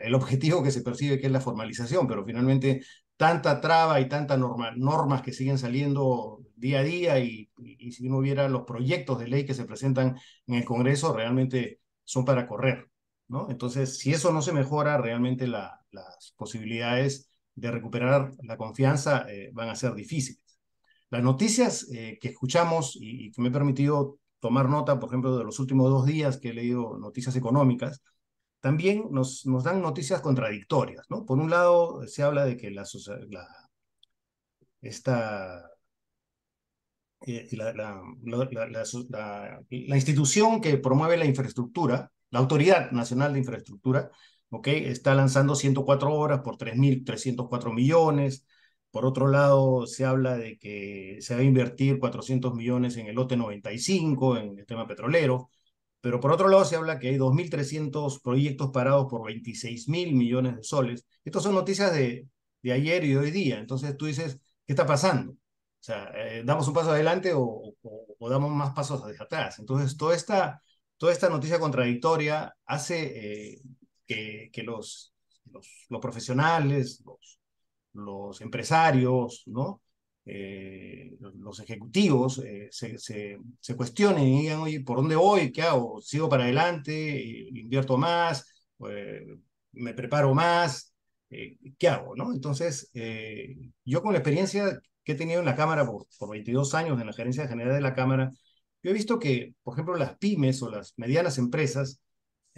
el objetivo que se percibe que es la formalización, pero finalmente tanta traba y tantas normas que siguen saliendo día a día y si no hubiera los proyectos de ley que se presentan en el Congreso, realmente son para correr, ¿no? Entonces, si eso no se mejora, realmente las posibilidades de recuperar la confianza van a ser difíciles. Las noticias que escuchamos y que me he permitido tomar nota, por ejemplo, de los últimos 2 días que he leído noticias económicas, también nos dan noticias contradictorias, ¿no? Por un lado, se habla de que la institución que promueve la infraestructura, la Autoridad Nacional de Infraestructura, ¿okay? Está lanzando 104 horas por 3.304 millones. Por otro lado, se habla de que se va a invertir 400 millones en el lote 95, en el tema petrolero. Pero por otro lado se habla que hay 2.300 proyectos parados por 26.000 millones de soles. Estas son noticias de ayer y de hoy día. Entonces tú dices, ¿qué está pasando? O sea, ¿damos un paso adelante o damos más pasos hacia atrás? Entonces, toda esta noticia contradictoria hace que los profesionales, los empresarios, ¿no? Los ejecutivos se cuestionen y digan, oye, ¿por dónde voy? ¿Qué hago? ¿Sigo para adelante? ¿Invierto más? ¿Me preparo más? ¿Qué hago? ¿No? Entonces, yo con la experiencia que he tenido en la Cámara por 22 años en la gerencia general de la Cámara, yo he visto que, por ejemplo, las pymes o las medianas empresas,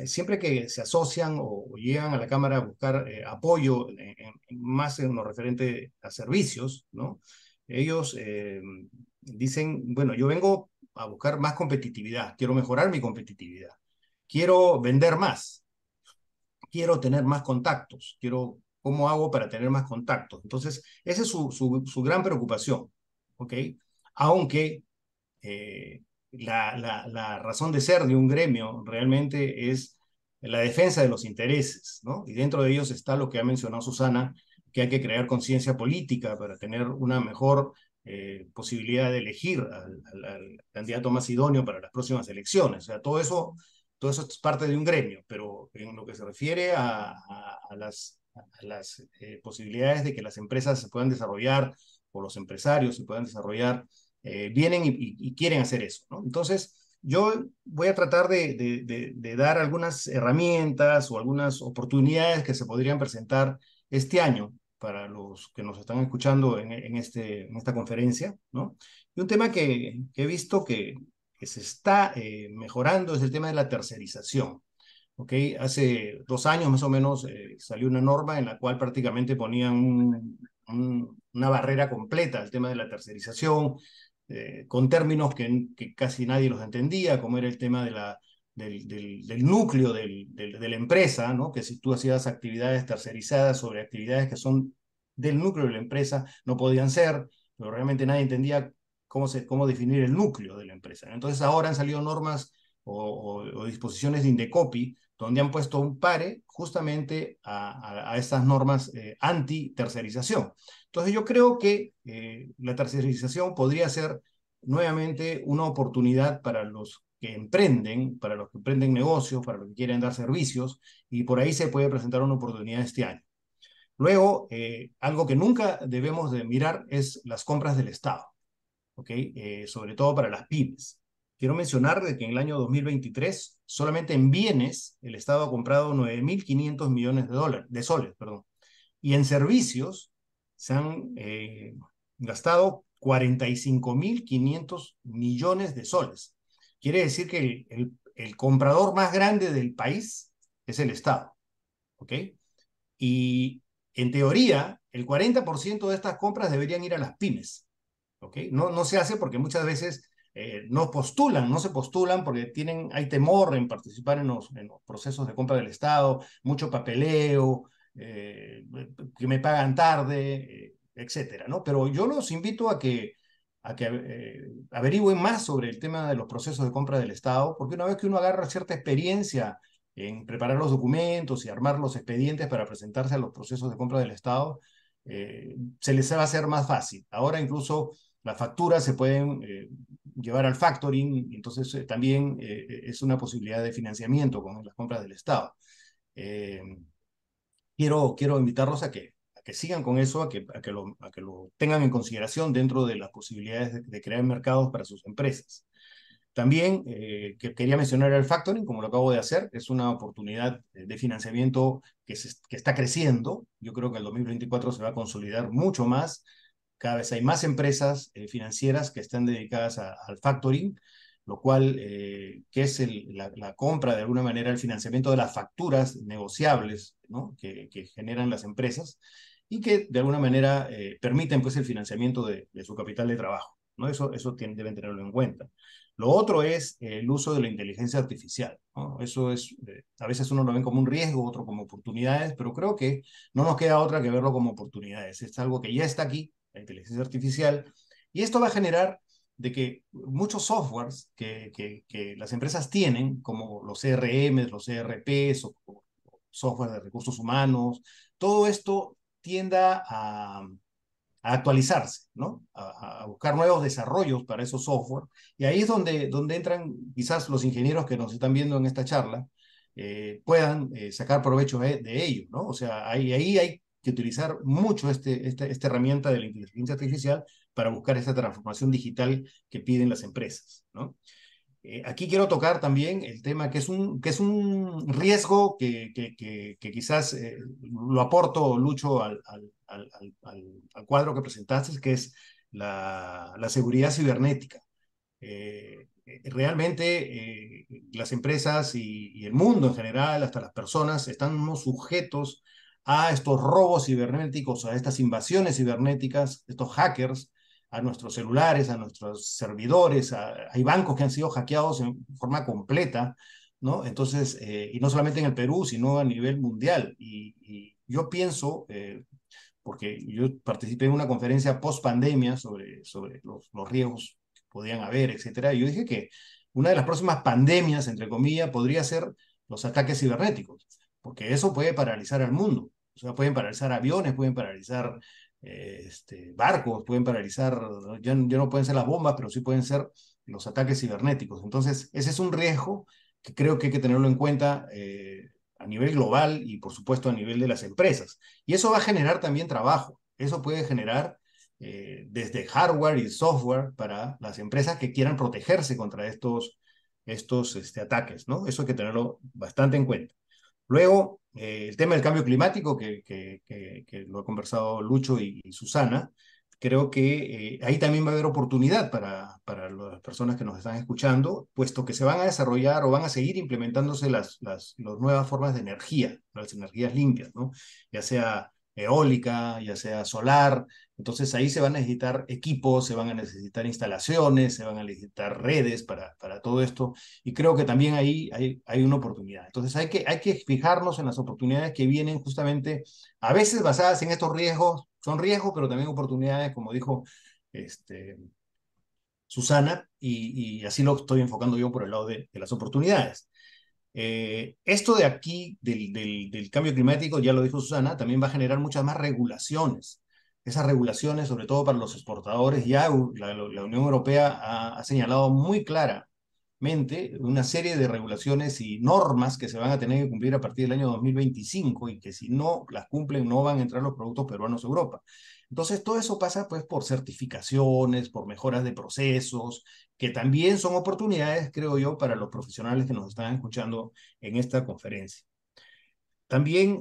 siempre que se asocian o llegan a la Cámara a buscar apoyo más en lo referente a servicios, ¿no? Ellos dicen, bueno, yo vengo a buscar más competitividad, quiero mejorar mi competitividad, quiero vender más, quiero tener más contactos, ¿cómo hago para tener más contactos? Entonces, esa es su gran preocupación, ¿ok? Aunque la razón de ser de un gremio realmente es la defensa de los intereses, ¿no? Y dentro de ellos está lo que ha mencionado Susana, que hay que crear conciencia política para tener una mejor posibilidad de elegir al candidato más idóneo para las próximas elecciones. O sea, todo eso es parte de un gremio, pero en lo que se refiere a las posibilidades de que las empresas se puedan desarrollar o los empresarios se puedan desarrollar, vienen y quieren hacer eso, ¿no? Entonces, yo voy a tratar de dar algunas herramientas o algunas oportunidades que se podrían presentar este año para los que nos están escuchando en esta conferencia, ¿no? Y un tema que he visto que se está mejorando es el tema de la tercerización. ¿Okay? Hace 2 años más o menos salió una norma en la cual prácticamente ponían una barrera completa al tema de la tercerización, con términos que casi nadie los entendía, como era el tema del núcleo de la empresa, ¿no? Que si tú hacías actividades tercerizadas sobre actividades que son del núcleo de la empresa, no podían ser, pero realmente nadie entendía cómo definir el núcleo de la empresa. Entonces ahora han salido normas o disposiciones de Indecopi, donde han puesto un pare justamente a estas normas anti-tercerización. Entonces yo creo que la tercerización podría ser nuevamente una oportunidad para los que emprenden, para los que emprenden negocios, para los que quieren dar servicios, y por ahí se puede presentar una oportunidad este año. Luego, algo que nunca debemos de mirar es las compras del Estado, ¿okay? Sobre todo para las pymes. Quiero mencionar de que en el año 2023, solamente en bienes, el Estado ha comprado 9.500 millones de soles, perdón. Y en servicios se han gastado 45.500 millones de soles. Quiere decir que el comprador más grande del país es el Estado, ¿ok? Y en teoría, el 40% de estas compras deberían ir a las pymes, ¿ok? No se hace porque muchas veces no se postulan porque hay temor en participar en los procesos de compra del Estado, mucho papeleo, que me pagan tarde, etcétera, ¿no? Pero yo los invito a que averigüen más sobre el tema de los procesos de compra del Estado, porque una vez que uno agarra cierta experiencia en preparar los documentos y armar los expedientes para presentarse a los procesos de compra del Estado, se les va a hacer más fácil. Ahora incluso las facturas se pueden llevar al factoring, y entonces también es una posibilidad de financiamiento con las compras del Estado. Quiero invitarlos a que sigan con eso, a que lo tengan en consideración dentro de las posibilidades de crear mercados para sus empresas. También que quería mencionar el factoring, como lo acabo de hacer, es una oportunidad de financiamiento que está creciendo. Yo creo que el 2024 se va a consolidar mucho más. Cada vez hay más empresas financieras que están dedicadas al factoring. lo cual, que es la compra, de alguna manera, el financiamiento de las facturas negociables, ¿no? que generan las empresas y que, de alguna manera, permiten pues, el financiamiento de su capital de trabajo, ¿no? Eso deben tenerlo en cuenta. Lo otro es el uso de la inteligencia artificial, ¿no? Eso es, a veces uno lo ve como un riesgo, otro como oportunidades, pero creo que no nos queda otra que verlo como oportunidades. Es algo que ya está aquí, la inteligencia artificial, y esto va a generar de que muchos softwares que las empresas tienen, como los CRMs, los ERPs o software de recursos humanos, todo esto tienda a actualizarse, ¿no? A buscar nuevos desarrollos para esos software. Y ahí es donde entran quizás los ingenieros que nos están viendo en esta charla, puedan sacar provecho de ello, ¿no? O sea, ahí hay que utilizar mucho esta herramienta de la inteligencia artificial para buscar esta transformación digital que piden las empresas, ¿no? Aquí quiero tocar también el tema que es un riesgo que quizás lo aporto, Lucho, al cuadro que presentaste, que es la seguridad cibernética. Realmente las empresas y el mundo en general, hasta las personas, están unos sujetos a estos robos cibernéticos, a estas invasiones cibernéticas, estos hackers, a nuestros celulares, a nuestros servidores, hay bancos que han sido hackeados en forma completa, ¿no? Entonces, y no solamente en el Perú, sino a nivel mundial. Y yo pienso, porque yo participé en una conferencia post pandemia sobre los riesgos que podían haber, etcétera, y yo dije que una de las próximas pandemias, entre comillas, podría ser los ataques cibernéticos, porque eso puede paralizar al mundo. O sea, pueden paralizar aviones, pueden paralizar barcos, pueden paralizar, ya no pueden ser las bombas, pero sí pueden ser los ataques cibernéticos. Entonces, ese es un riesgo que creo que hay que tenerlo en cuenta a nivel global y, por supuesto, a nivel de las empresas. Y eso va a generar también trabajo. Eso puede generar desde hardware y software para las empresas que quieran protegerse contra estos ataques, ¿no? Eso hay que tenerlo bastante en cuenta. Luego, el tema del cambio climático, que lo ha conversado Lucho y Susana, creo que ahí también va a haber oportunidad para las personas que nos están escuchando, puesto que se van a desarrollar o van a seguir implementándose las nuevas formas de energía, las energías limpias, ¿no? Ya sea eólica, ya sea solar. Entonces ahí se van a necesitar equipos, se van a necesitar instalaciones, se van a necesitar redes para todo esto. Y creo que también ahí hay una oportunidad. Entonces hay que fijarnos en las oportunidades que vienen justamente, a veces basadas en estos riesgos, son riesgos, pero también oportunidades, como dijo Susana, y así lo estoy enfocando yo por el lado de las oportunidades. Esto de aquí, del cambio climático, ya lo dijo Susana, también va a generar muchas más regulaciones. Esas regulaciones, sobre todo para los exportadores, ya la Unión Europea ha señalado muy claramente una serie de regulaciones y normas que se van a tener que cumplir a partir del año 2025 y que si no las cumplen no van a entrar los productos peruanos a Europa. Entonces, todo eso pasa pues por certificaciones, por mejoras de procesos, que también son oportunidades, creo yo, para los profesionales que nos están escuchando en esta conferencia. También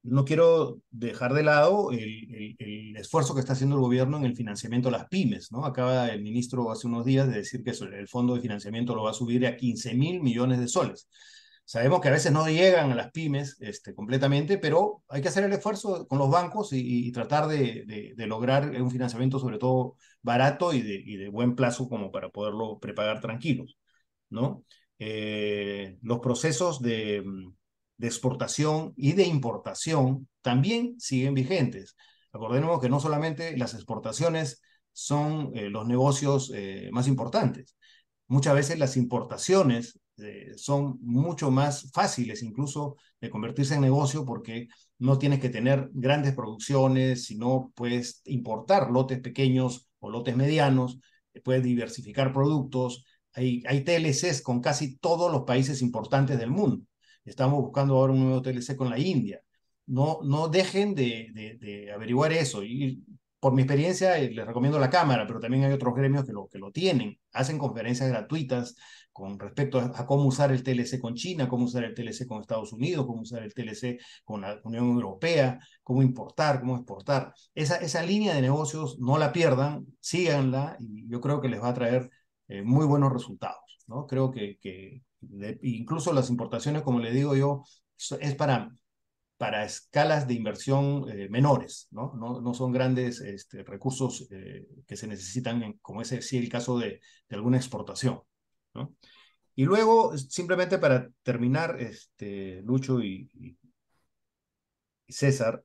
no quiero dejar de lado el esfuerzo que está haciendo el gobierno en el financiamiento a las pymes, ¿no? Acaba el ministro hace unos días de decir que el fondo de financiamiento lo va a subir a 15.000 millones de soles. Sabemos que a veces no llegan a las pymes completamente, pero hay que hacer el esfuerzo con los bancos y tratar de lograr un financiamiento sobre todo barato y de buen plazo como para poderlo prepagar tranquilos, ¿no? Los procesos de exportación y de importación también siguen vigentes. Acordémonos que no solamente las exportaciones son los negocios más importantes. Muchas veces las importaciones son mucho más fáciles incluso de convertirse en negocio porque no tienes que tener grandes producciones, sino puedes importar lotes pequeños o lotes medianos, puedes diversificar productos. Hay TLCs con casi todos los países importantes del mundo. Estamos buscando ahora un nuevo TLC con la India. No dejen de averiguar eso. Y por mi experiencia, les recomiendo la Cámara, pero también hay otros gremios que lo tienen. Hacen conferencias gratuitas con respecto a cómo usar el TLC con China, cómo usar el TLC con Estados Unidos, cómo usar el TLC con la Unión Europea, cómo importar, cómo exportar. Esa línea de negocios no la pierdan, síganla y yo creo que les va a traer muy buenos resultados, ¿no? Creo que incluso las importaciones, como le digo yo, es para escalas de inversión menores, ¿no? No son grandes recursos que se necesitan, como es sí el caso de alguna exportación, ¿no? Y luego, simplemente para terminar, Lucho y César,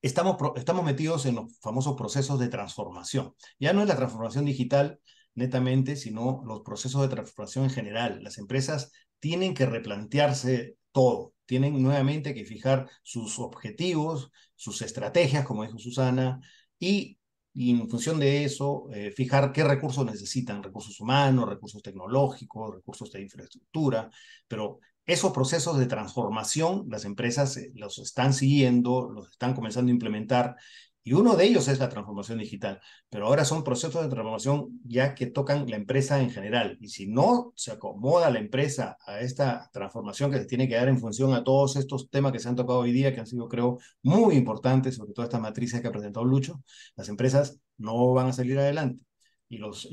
estamos metidos en los famosos procesos de transformación. Ya no es la transformación digital netamente, sino los procesos de transformación en general. Las empresas tienen que replantearse todo, tienen nuevamente que fijar sus objetivos, sus estrategias, como dijo Susana, y en función de eso, fijar qué recursos necesitan, recursos humanos, recursos tecnológicos, recursos de infraestructura, pero esos procesos de transformación, las empresas los están siguiendo, los están comenzando a implementar, y uno de ellos es la transformación digital, pero ahora son procesos de transformación ya que tocan la empresa en general, y si no se acomoda la empresa a esta transformación que se tiene que dar en función a todos estos temas que se han tocado hoy día, que han sido, creo, muy importantes, sobre todo estas matrices que ha presentado Lucho, las empresas no van a salir adelante. Los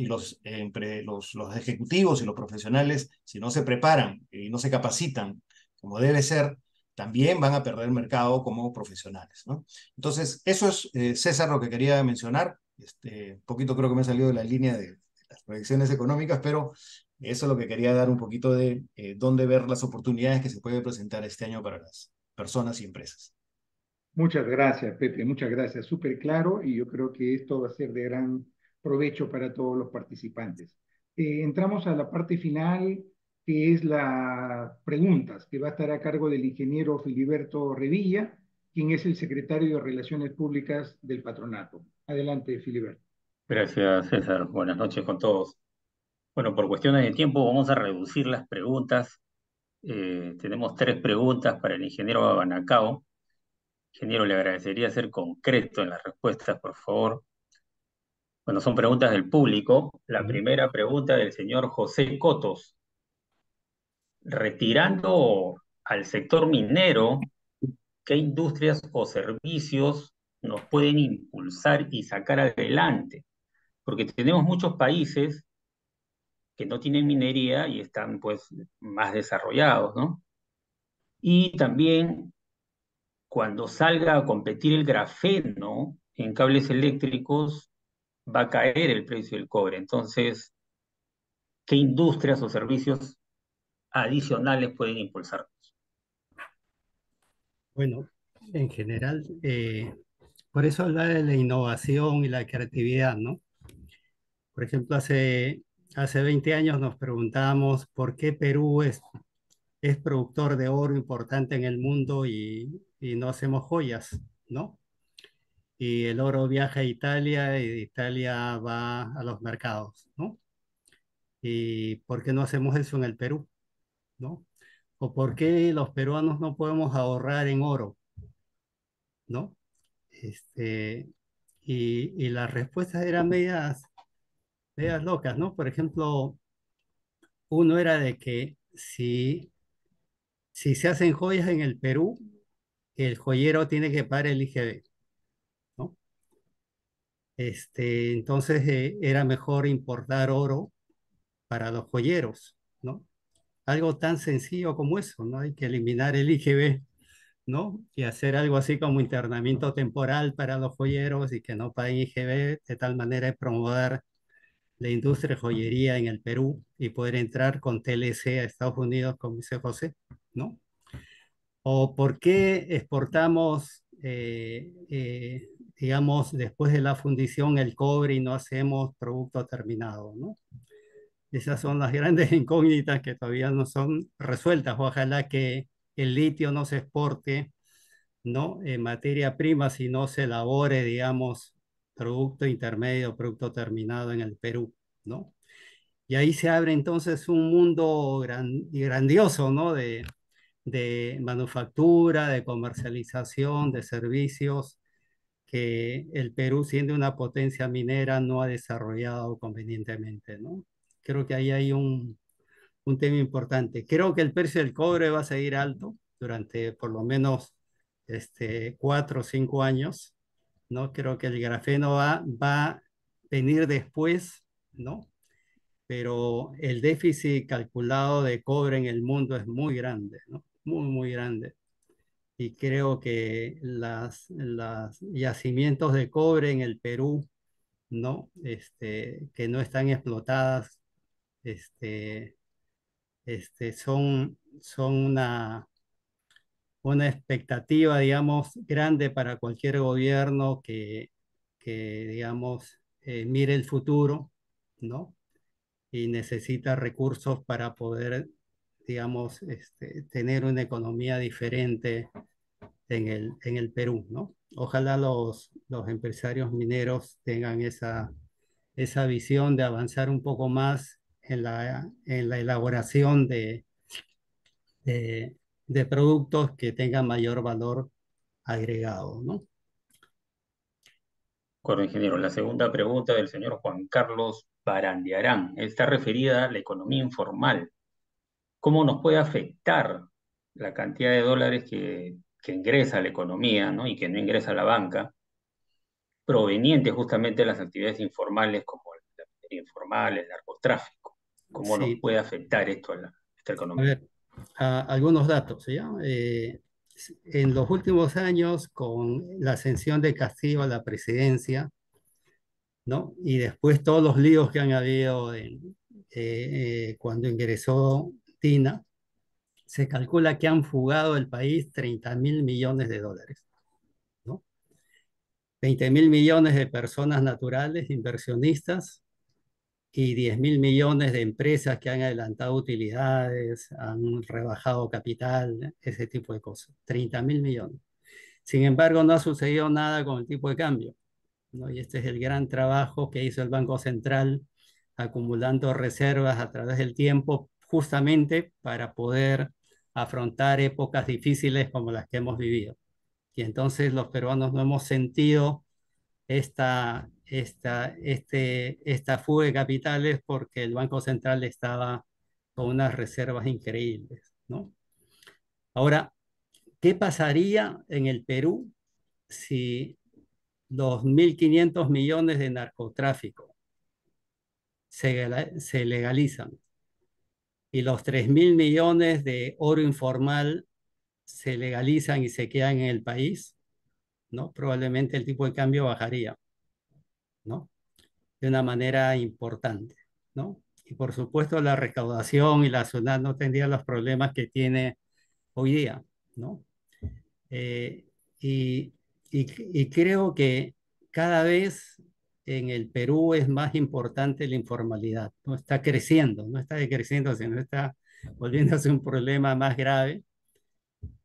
ejecutivos y los profesionales, si no se preparan y no se capacitan como debe ser, también van a perder mercado como profesionales, ¿no? Entonces, eso es, César, lo que quería mencionar. Un poquito creo que me he salido de la línea de las proyecciones económicas, pero eso es lo que quería dar un poquito de dónde ver las oportunidades que se puede presentar este año para las personas y empresas. Muchas gracias, Pepe, muchas gracias. Súper claro y yo creo que esto va a ser de gran provecho para todos los participantes. Entramos a la parte final, que es las preguntas, que va a estar a cargo del ingeniero Filiberto Revilla, quien es el secretario de Relaciones Públicas del patronato. Adelante, Filiberto. Gracias, César. Buenas noches con todos. Bueno, por cuestiones de tiempo vamos a reducir las preguntas. Tenemos 3 preguntas para el ingeniero Abanacao. Ingeniero, le agradecería ser concreto en las respuestas, por favor. Bueno, son preguntas del público. La primera pregunta del señor José Cotos. Retirando al sector minero, ¿qué industrias o servicios nos pueden impulsar y sacar adelante? Porque tenemos muchos países que no tienen minería y están pues más desarrollados, ¿no? Y también cuando salga a competir el grafeno en cables eléctricos, va a caer el precio del cobre. Entonces, ¿qué industrias o servicios adicionales pueden impulsar? Bueno, en general, por eso habla de la innovación y la creatividad, ¿no? Por ejemplo, hace 20 años nos preguntábamos por qué Perú es productor de oro importante en el mundo y no hacemos joyas, ¿no? Y el oro viaja a Italia y de Italia va a los mercados, ¿no? ¿Y por qué no hacemos eso en el Perú, ¿no? ¿O por qué los peruanos no podemos ahorrar en oro, ¿no? Este, y las respuestas eran medias locas, ¿no? Por ejemplo, uno era de que si se hacen joyas en el Perú, el joyero tiene que pagar el IGB, ¿no? Entonces era mejor importar oro para los joyeros, ¿no? Algo tan sencillo como eso, ¿no? Hay que eliminar el IGB, ¿no? Y hacer algo así como internamiento temporal para los joyeros y que no paguen IGB, de tal manera de promover la industria de joyería en el Perú y poder entrar con TLC a Estados Unidos, como dice José, ¿no? ¿O por qué exportamos, digamos, después de la fundición el cobre y no hacemos producto terminado, ¿no? Esas son las grandes incógnitas que todavía no son resueltas. Ojalá que el litio no se exporte, ¿no? En materia prima, si no se elabore, digamos, producto intermedio, producto terminado en el Perú, ¿no? Y ahí se abre entonces un mundo grandioso, ¿no? De manufactura, de comercialización, de servicios que el Perú, siendo una potencia minera, no ha desarrollado convenientemente, ¿no? Creo que ahí hay un tema importante. Creo que el precio del cobre va a seguir alto durante por lo menos 4 o 5 años, ¿no? Creo que el grafeno va a venir después ¿no? Pero el déficit calculado de cobre en el mundo es muy grande, ¿no? Muy, muy grande. Y creo que las yacimientos de cobre en el Perú, ¿no? Que no están explotadas, este, son una expectativa, digamos, grande para cualquier gobierno que digamos, mire el futuro, ¿no? Y necesita recursos para poder, digamos, tener una economía diferente en el Perú, ¿no? Ojalá los empresarios mineros tengan esa visión de avanzar un poco más en la elaboración de, de productos que tengan mayor valor agregado, ¿no? Acuerdo, ingeniero. La segunda pregunta del señor Juan Carlos Barandiarán está referida a la economía informal. ¿Cómo nos puede afectar la cantidad de dólares que ingresa a la economía, ¿no? Y que no ingresa a la banca, proveniente justamente de las actividades informales como la minería informal, el narcotráfico? ¿Cómo nos Sí, puede afectar esto a esta a economía? ver, algunos datos, ¿ya? En los últimos años, con la ascensión de Castillo a la presidencia, ¿no? Y después todos los líos que han habido cuando ingresó Tina, se calcula que han fugado el país 30.000 millones de dólares, ¿no? 20.000 millones de personas naturales, inversionistas, y 10.000 millones de empresas que han adelantado utilidades, han rebajado capital, ese tipo de cosas. 30.000 millones. Sin embargo, no ha sucedido nada con el tipo de cambio, ¿no? Y este es el gran trabajo que hizo el Banco Central, acumulando reservas a través del tiempo, justamente para poder afrontar épocas difíciles como las que hemos vivido. Y entonces los peruanos no hemos sentido esta fuga de capitales porque el Banco Central estaba con unas reservas increíbles, ¿no? Ahora, ¿qué pasaría en el Perú si los 1.500 millones de narcotráfico se legalizan y los 3.000 millones de oro informal se legalizan y se quedan en el país? ¿No? Probablemente el tipo de cambio bajaría, ¿no? De una manera importante, ¿no? Y por supuesto la recaudación y la SUNAT no tendría los problemas que tiene hoy día, ¿no? Eh, y, y creo que cada vez en el Perú es más importante la informalidad, no está creciendo, no está decreciendo, sino está volviéndose un problema más grave.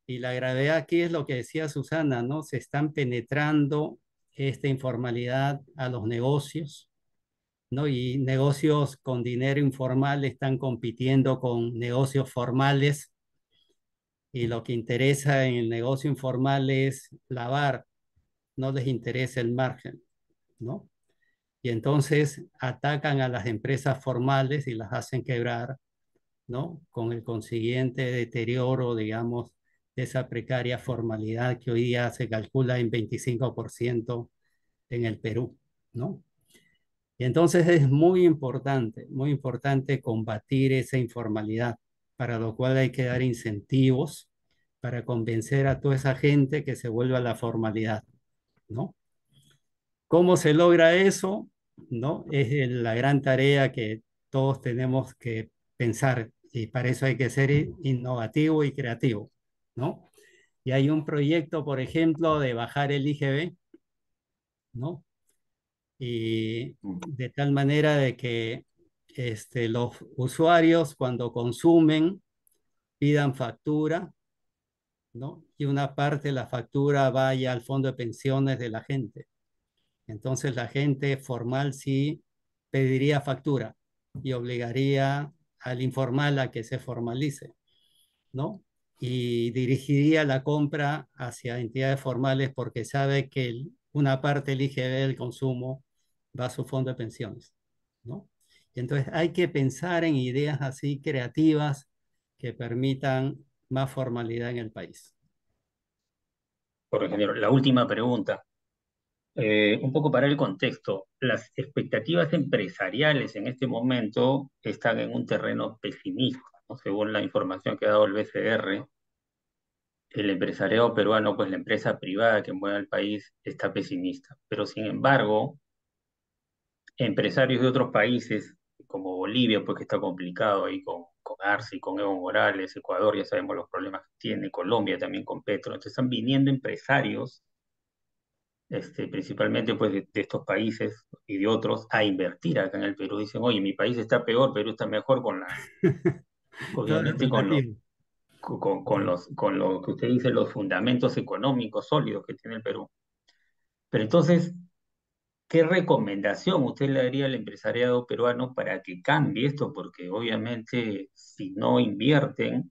Y la gravedad aquí es lo que decía Susana, ¿no? Se están penetrando esta informalidad a los negocios, ¿no? Y negocios con dinero informal están compitiendo con negocios formales y lo que interesa en el negocio informal es lavar, no les interesa el margen, ¿no? Y entonces atacan a las empresas formales y las hacen quebrar, ¿no? Con el consiguiente deterioro, digamos, de esa precaria formalidad que hoy día se calcula en 25% en el Perú, ¿no? Y entonces es muy importante combatir esa informalidad, para lo cual hay que dar incentivos para convencer a toda esa gente que se vuelva a la formalidad, ¿no? ¿Cómo se logra eso? ¿No? Es la gran tarea que todos tenemos que pensar y para eso hay que ser innovativo y creativo, ¿no? Y hay un proyecto, por ejemplo, de bajar el IGB, ¿no? Y de tal manera de que los usuarios cuando consumen pidan factura, ¿no? Y una parte de la factura vaya al fondo de pensiones de la gente. Entonces la gente formal sí pediría factura y obligaría al informal a que se formalice, ¿no? Y dirigiría la compra hacia entidades formales porque sabe que una parte del IGB del consumo va a su fondo de pensiones, ¿no? Y entonces hay que pensar en ideas así creativas que permitan más formalidad en el país. Por ingeniero, la última pregunta un poco para el contexto, las expectativas empresariales en este momento están en un terreno pesimista, ¿no? Según la información que ha dado el BCR, el empresariado peruano, pues la empresa privada que mueve al país está pesimista. Pero sin embargo, empresarios de otros países, como Bolivia, pues que está complicado ahí con Arce, con Evo Morales, Ecuador, ya sabemos los problemas que tiene, Colombia también con Petro. Entonces están viniendo empresarios, principalmente pues de estos países y de otros, a invertir acá en el Perú. Dicen, oye, mi país está peor, Perú está mejor Todo es obviamente relativo. con lo que usted dice, los fundamentos económicos sólidos que tiene el Perú. Pero entonces, ¿qué recomendación usted le daría al empresariado peruano para que cambie esto? Porque obviamente si no invierten,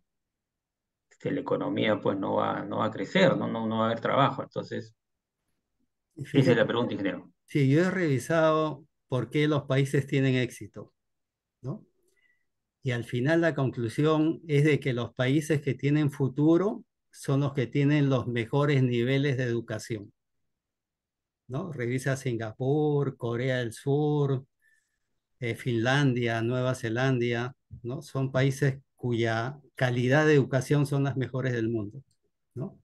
la economía pues no va a crecer, no va a haber trabajo. Entonces, Y esa es la fíjate, pregunta, ingeniero. sí, yo he revisado por qué los países tienen éxito, ¿no? Y al final la conclusión es de que los países que tienen futuro son los que tienen los mejores niveles de educación, ¿no? Revisa Singapur, Corea del Sur, Finlandia, Nueva Zelanda, ¿no? Son países cuya calidad de educación son las mejores del mundo, ¿no?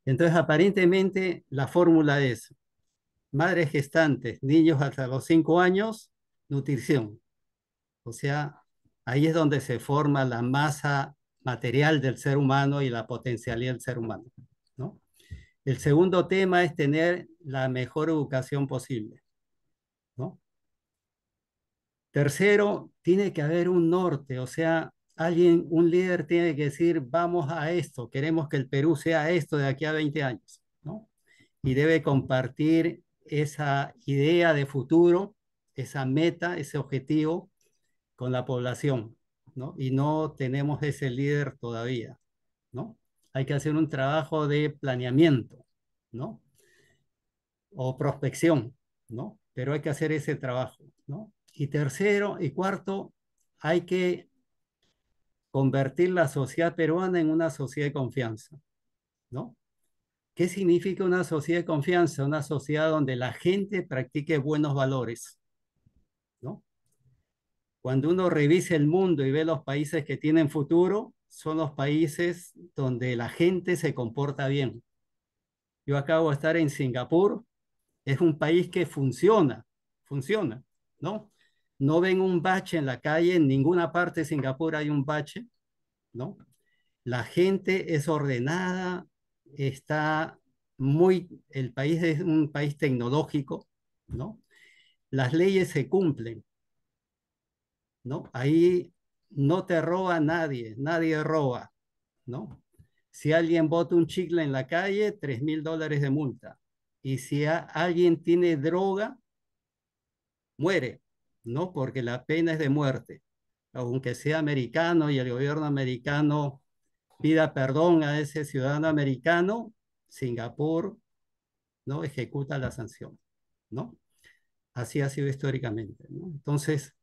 Entonces, aparentemente, la fórmula es madres gestantes, niños hasta los 5 años, nutrición. O sea, ahí es donde se forma la masa material del ser humano y la potencialidad del ser humano, ¿no? El segundo tema es tener la mejor educación posible, ¿no? Tercero, tiene que haber un norte, o sea, alguien, un líder tiene que decir, vamos a esto, queremos que el Perú sea esto de aquí a 20 años, ¿no? Y debe compartir esa idea de futuro, esa meta, ese objetivo con la población, ¿no? Y no tenemos ese líder todavía, ¿no? Hay que hacer un trabajo de planeamiento, ¿no? O prospección, ¿no? Pero hay que hacer ese trabajo, ¿no? Y tercero y cuarto, hay que convertir la sociedad peruana en una sociedad de confianza, ¿no? ¿Qué significa una sociedad de confianza? Una sociedad donde la gente practique buenos valores, ¿no? Cuando uno revisa el mundo y ve los países que tienen futuro, son los países donde la gente se comporta bien. Yo acabo de estar en Singapur, es un país que funciona, ¿no? No ven un bache en la calle, en ninguna parte de Singapur hay un bache, ¿no? La gente es ordenada, el país es un país tecnológico, ¿no? Las leyes se cumplen, ¿no? Ahí no te roba nadie, nadie roba, ¿no? Si alguien bota un chicle en la calle, $3,000 de multa. Y si alguien tiene droga, muere, ¿no? Porque la pena es de muerte. Aunque sea americano y el gobierno americano pida perdón a ese ciudadano americano, Singapur no ejecuta la sanción, ¿no? Así ha sido históricamente, ¿no? Entonces,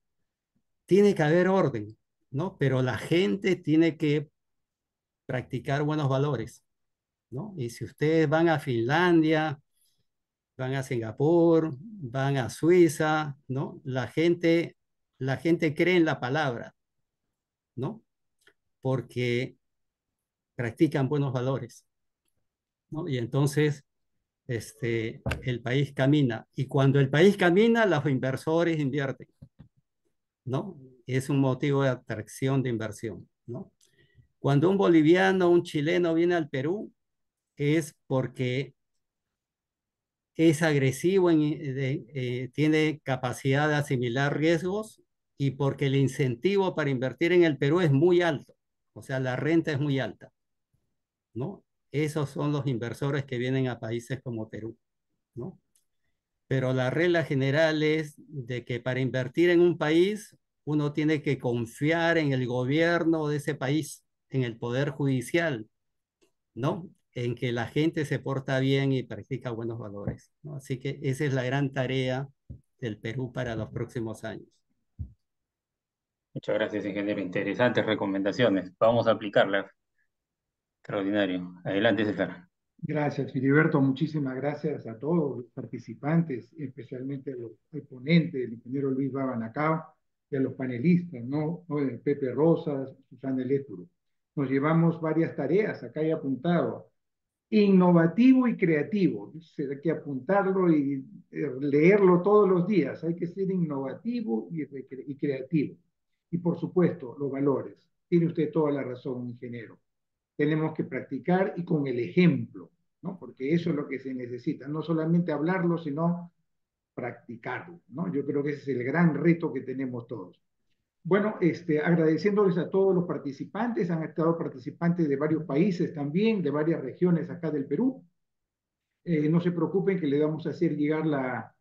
tiene que haber orden, ¿no? Pero la gente tiene que practicar buenos valores, ¿no? Y si ustedes van a Finlandia, van a Singapur, van a Suiza, ¿no? La gente cree en la palabra, ¿no? Porque practican buenos valores, ¿no? Y entonces el país camina. Y cuando el país camina, los inversores invierten, ¿no? Es un motivo de atracción de inversión, ¿no? Cuando un boliviano, un chileno viene al Perú, es porque es agresivo, tiene capacidad de asimilar riesgos y porque el incentivo para invertir en el Perú es muy alto, o sea, la renta es muy alta, ¿no? Esos son los inversores que vienen a países como Perú, ¿no? Pero la regla general es de que para invertir en un país, uno tiene que confiar en el gobierno de ese país, en el poder judicial, ¿no? En que la gente se porta bien y practica buenos valores, ¿no? Así que esa es la gran tarea del Perú para los próximos años. Muchas gracias, ingeniero. Interesantes recomendaciones. Vamos a aplicarlas. Extraordinario. Adelante, César. Gracias, Filiberto. Muchísimas gracias a todos los participantes, especialmente al ponente, el ingeniero Luis Babanacao, y a los panelistas, ¿no? Pepe Rosas, Susana Eléturo. Nos llevamos varias tareas, acá he apuntado. Innovativo y creativo. Hay que apuntarlo y leerlo todos los días. Hay que ser innovativo y creativo. Y por supuesto, los valores. Tiene usted toda la razón, ingeniero. Tenemos que practicar y con el ejemplo, ¿no? Porque eso es lo que se necesita. No solamente hablarlo, sino practicarlo, ¿no? Yo creo que ese es el gran reto que tenemos todos. Bueno, agradeciéndoles a todos los participantes, han estado participantes de varios países también, de varias regiones acá del Perú. No se preocupen que le vamos a hacer llegar la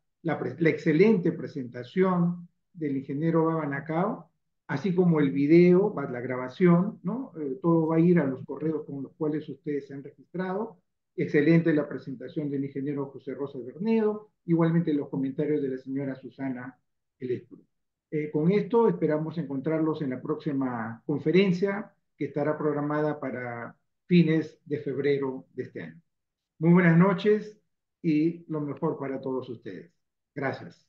excelente presentación del ingeniero Babanacao, así como el video, la grabación, ¿no? Todo va a ir a los correos con los cuales ustedes se han registrado. Excelente la presentación del ingeniero José Rosa Bernedo, igualmente los comentarios de la señora Susana Eléturo. Con esto esperamos encontrarlos en la próxima conferencia que estará programada para fines de febrero de este año. Muy buenas noches y lo mejor para todos ustedes. Gracias.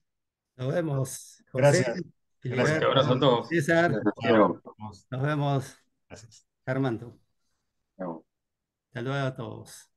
Nos vemos, José, Gracias. Fuerte Filiberto, abrazo a todos. César. Chao. Nos vemos, Gracias. Armando. Chao. Hasta luego a todos.